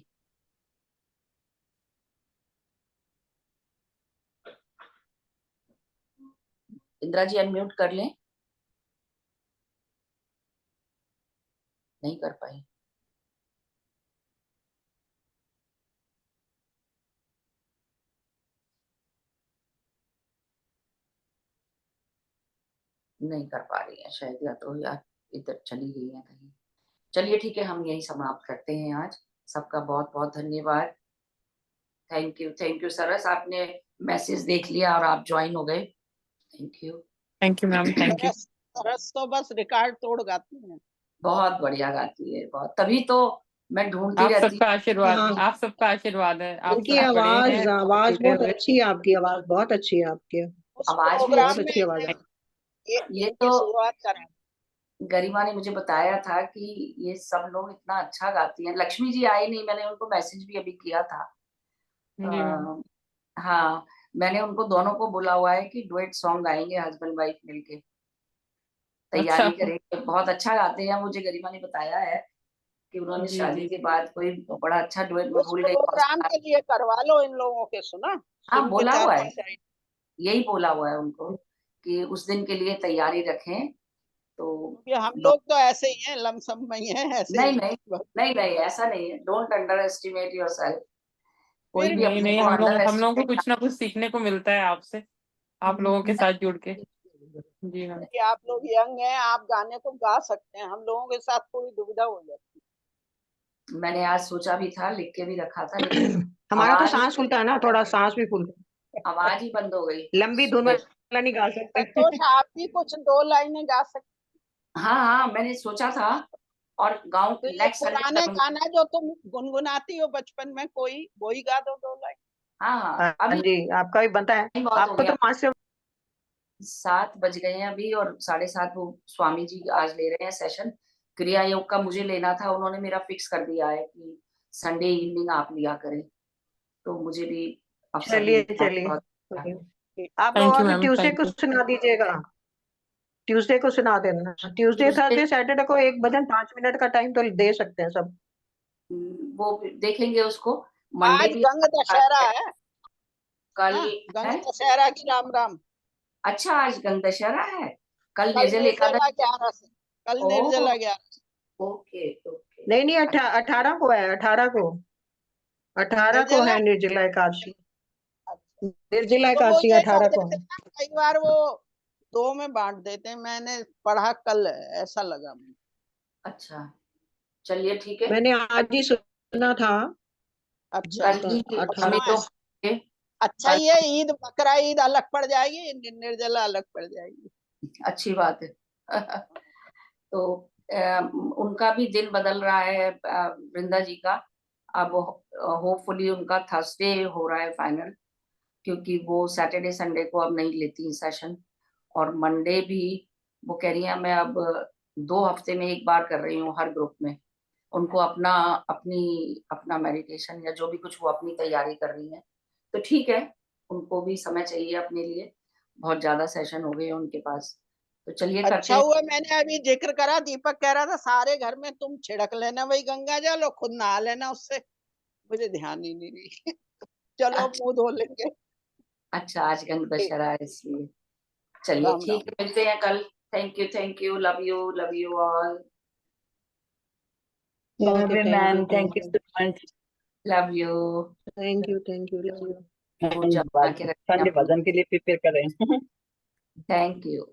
इंदिरा जी अनम्यूट कर लें। नहीं कर पाई। नहीं कर पा रही है शायद, या तो यार इधर चली गई है कहीं। चलिए ठीक है, हम यही समाप्त करते हैं आज। सबका बहुत बहुत धन्यवाद। थैंक यू सरस, आपने मैसेज देख लिया और आप ज्वाइन हो गए। Thank you ma'am, thank you. सरस तो बस रिकॉर्ड तोड़ गाती है। बहुत बढ़िया गाती है, बहुत, तभी तो मैं ढूंढती आप रहती सबका आशीर्वाद, हाँ, आप सबका आशीर्वाद है। आप उनकी सब बड़े आवाज हैं आवाज जुड़े बहुत हुए। अच्छी है, आपकी आवाज बहुत अच्छी है आपकी। उस आवाज भी प्रोग्राम बहुत अच्छी में अच्छी आवाज है। ये इनकी तो शुरुआत करा। गरिमा ने मुझे बताया था कि ये सब लोग इतना अच्छा गाती हैं। लक्ष्मी जी आई नहीं, मैंने उनको मैसेज भी अभी किया था। जी मैम। हाँ, मैंने उनको दोनों को बोला हुआ है कि डुएट सॉन्ग गाएंगे हस्बैंड वाइफ मिलके, अच्छा। तैयारी करेंगे। बहुत अच्छा गाते हैं, मुझे गरिमा ने बताया है कि उन्होंने जी शादी जी। के बाद कोई बड़ा अच्छा डुएट, मैं उस भूल गई कौन प्रोग्राम सा। के लिए करवा लो इन लोगों के, सुना हाँ सुन के बोला हुआ है, 4-5 आइटम। यही बोला हुआ है उनको कि उस दिन के लिए तैयारी रखें। तो क्योंकि हम लोग तो ऐसे ही हैं, लमसम में ही हैं, ऐसे नहीं ही नहीं नहीं नहीं, ऐसा नहीं है। Don't under estimate yourself. कोई फिर भी नहीं अपने नहीं, को अंडर हम लोगों को एस्टिमेट। कुछ ना कुछ सीखने को मिलता है आपसे, आप लोगों के साथ जुड़ के। जी मैम। कि आप लोग यंग हैं, आप गाने को गा सकते हैं, हम लोगों के साथ थोड़ी दुविधा हो जाती मैंने आज सोचा भी था, लिख के भी रखा था, लेकिन हमारा तो आवाज सांस फूलता है ना, थोड़ा सांस भी फूलता है। आवाज ही बंद हो गई। लंबी धुन वाला नहीं गा सकते। संतोष, आप भी कुछ 2 लाइनें गा सकते। हाँ हाँ, मैंने सोचा था और गाँव तो ये नेक्स्ट संडे पुराने करूंगी। गाना जो तुम गुनगुनाती हो बचपन में, कोई वही गा दो 2 लाइन। हाँ हाँ, हाँ अभी जी, आपका भी बनता है। टाइम बहुत हो आपको तो गया। मास्टर 7 बज गए हैं अभी, और 7:30 वो स्वामी जी आज ले रहे हैं सेशन। क्रिया योग का मुझे लेना था, उन्होंने मेरा फिक्स कर दिया है कि संडे इवनिंग आप लिया करें, तो मुझे भी अवसर मिल चलिए गया है चलिए, बहुत। आप लोग थैंक यू आके मैम, ट्यूसडे थैंक को यू। सुना दीजिएगा। ट्यूसडे को सुना देना। ट्यूसडे ट्यूसडे थर्सडे सैटरडे को एक भजन 5 मिनट का टाइम तो दे सकते हैं सब। वो देखेंगे उसको। मंडे आज भी गंग दशहरा है कल ना, गंग है। दशहरा की राम राम। अच्छा, आज गंग दशहरा है, कल कल निर्जल निर्जला एकादशी। 11 से, कल ओह, निर्जला 11 से। Okay okay. नहीं नहीं, 18 को है, 18 को निर्जला। है निर्जला एकादशी। अच्छा, निर्जला तो वो एकादशी ये कर 18 को देते है। हैं ना, कई बार वो 2 में बांट देते हैं, मैंने पढ़ा कल है, ऐसा लगा मुझे। अच्छा, चलिए ठीक है। मैंने आज ही सुना था। अच्छा, कल ही हमें 18 तो अच्छा कल ये ईद बकरा ईद अलग पड़ जाएगी, निर्जला अलग पड़ जाएगी। अच्छी बात है। तो उनका भी दिन बदल रहा है, वृंदा जी का। अब होपफुली उनका थर्सडे हो रहा है फाइनल, क्योंकि वो सैटरडे संडे को अब नहीं लेती सेशन। और मंडे भी वो कह रही है मैं अब 2 हफ्ते में एक बार कर रही हूँ हर ग्रुप में। उनको अपना मेडिटेशन या जो भी कुछ वो अपनी तैयारी कर रही है, तो ठीक है, उनको भी समय चाहिए अपने लिए। बहुत ज्यादा सेशन हो गए हैं उनके पास, तो चलिए करते अच्छा हैं। हुआ मैंने अभी जिक्र करा, दीपक कह रहा था सारे घर में तुम छिड़क लेना वही गंगा जल और खुद नहा लेना उससे, मुझे ध्यान ही नहीं रही। चलो अच्छा, मुंह धो लेंगे। अच्छा आज गंग दशहरा है इसलिए। चलिए राम ठीक राम। है, मिलते हैं कल। Thank you, love you all. Okay, thank you, thank thank you you, so much. Love you. Thank you, thank you, love you. ऊर्जा बना के रखें संडे अपनी। भजन के लिए प्रिपेयर कर रहे हैं। Thank you.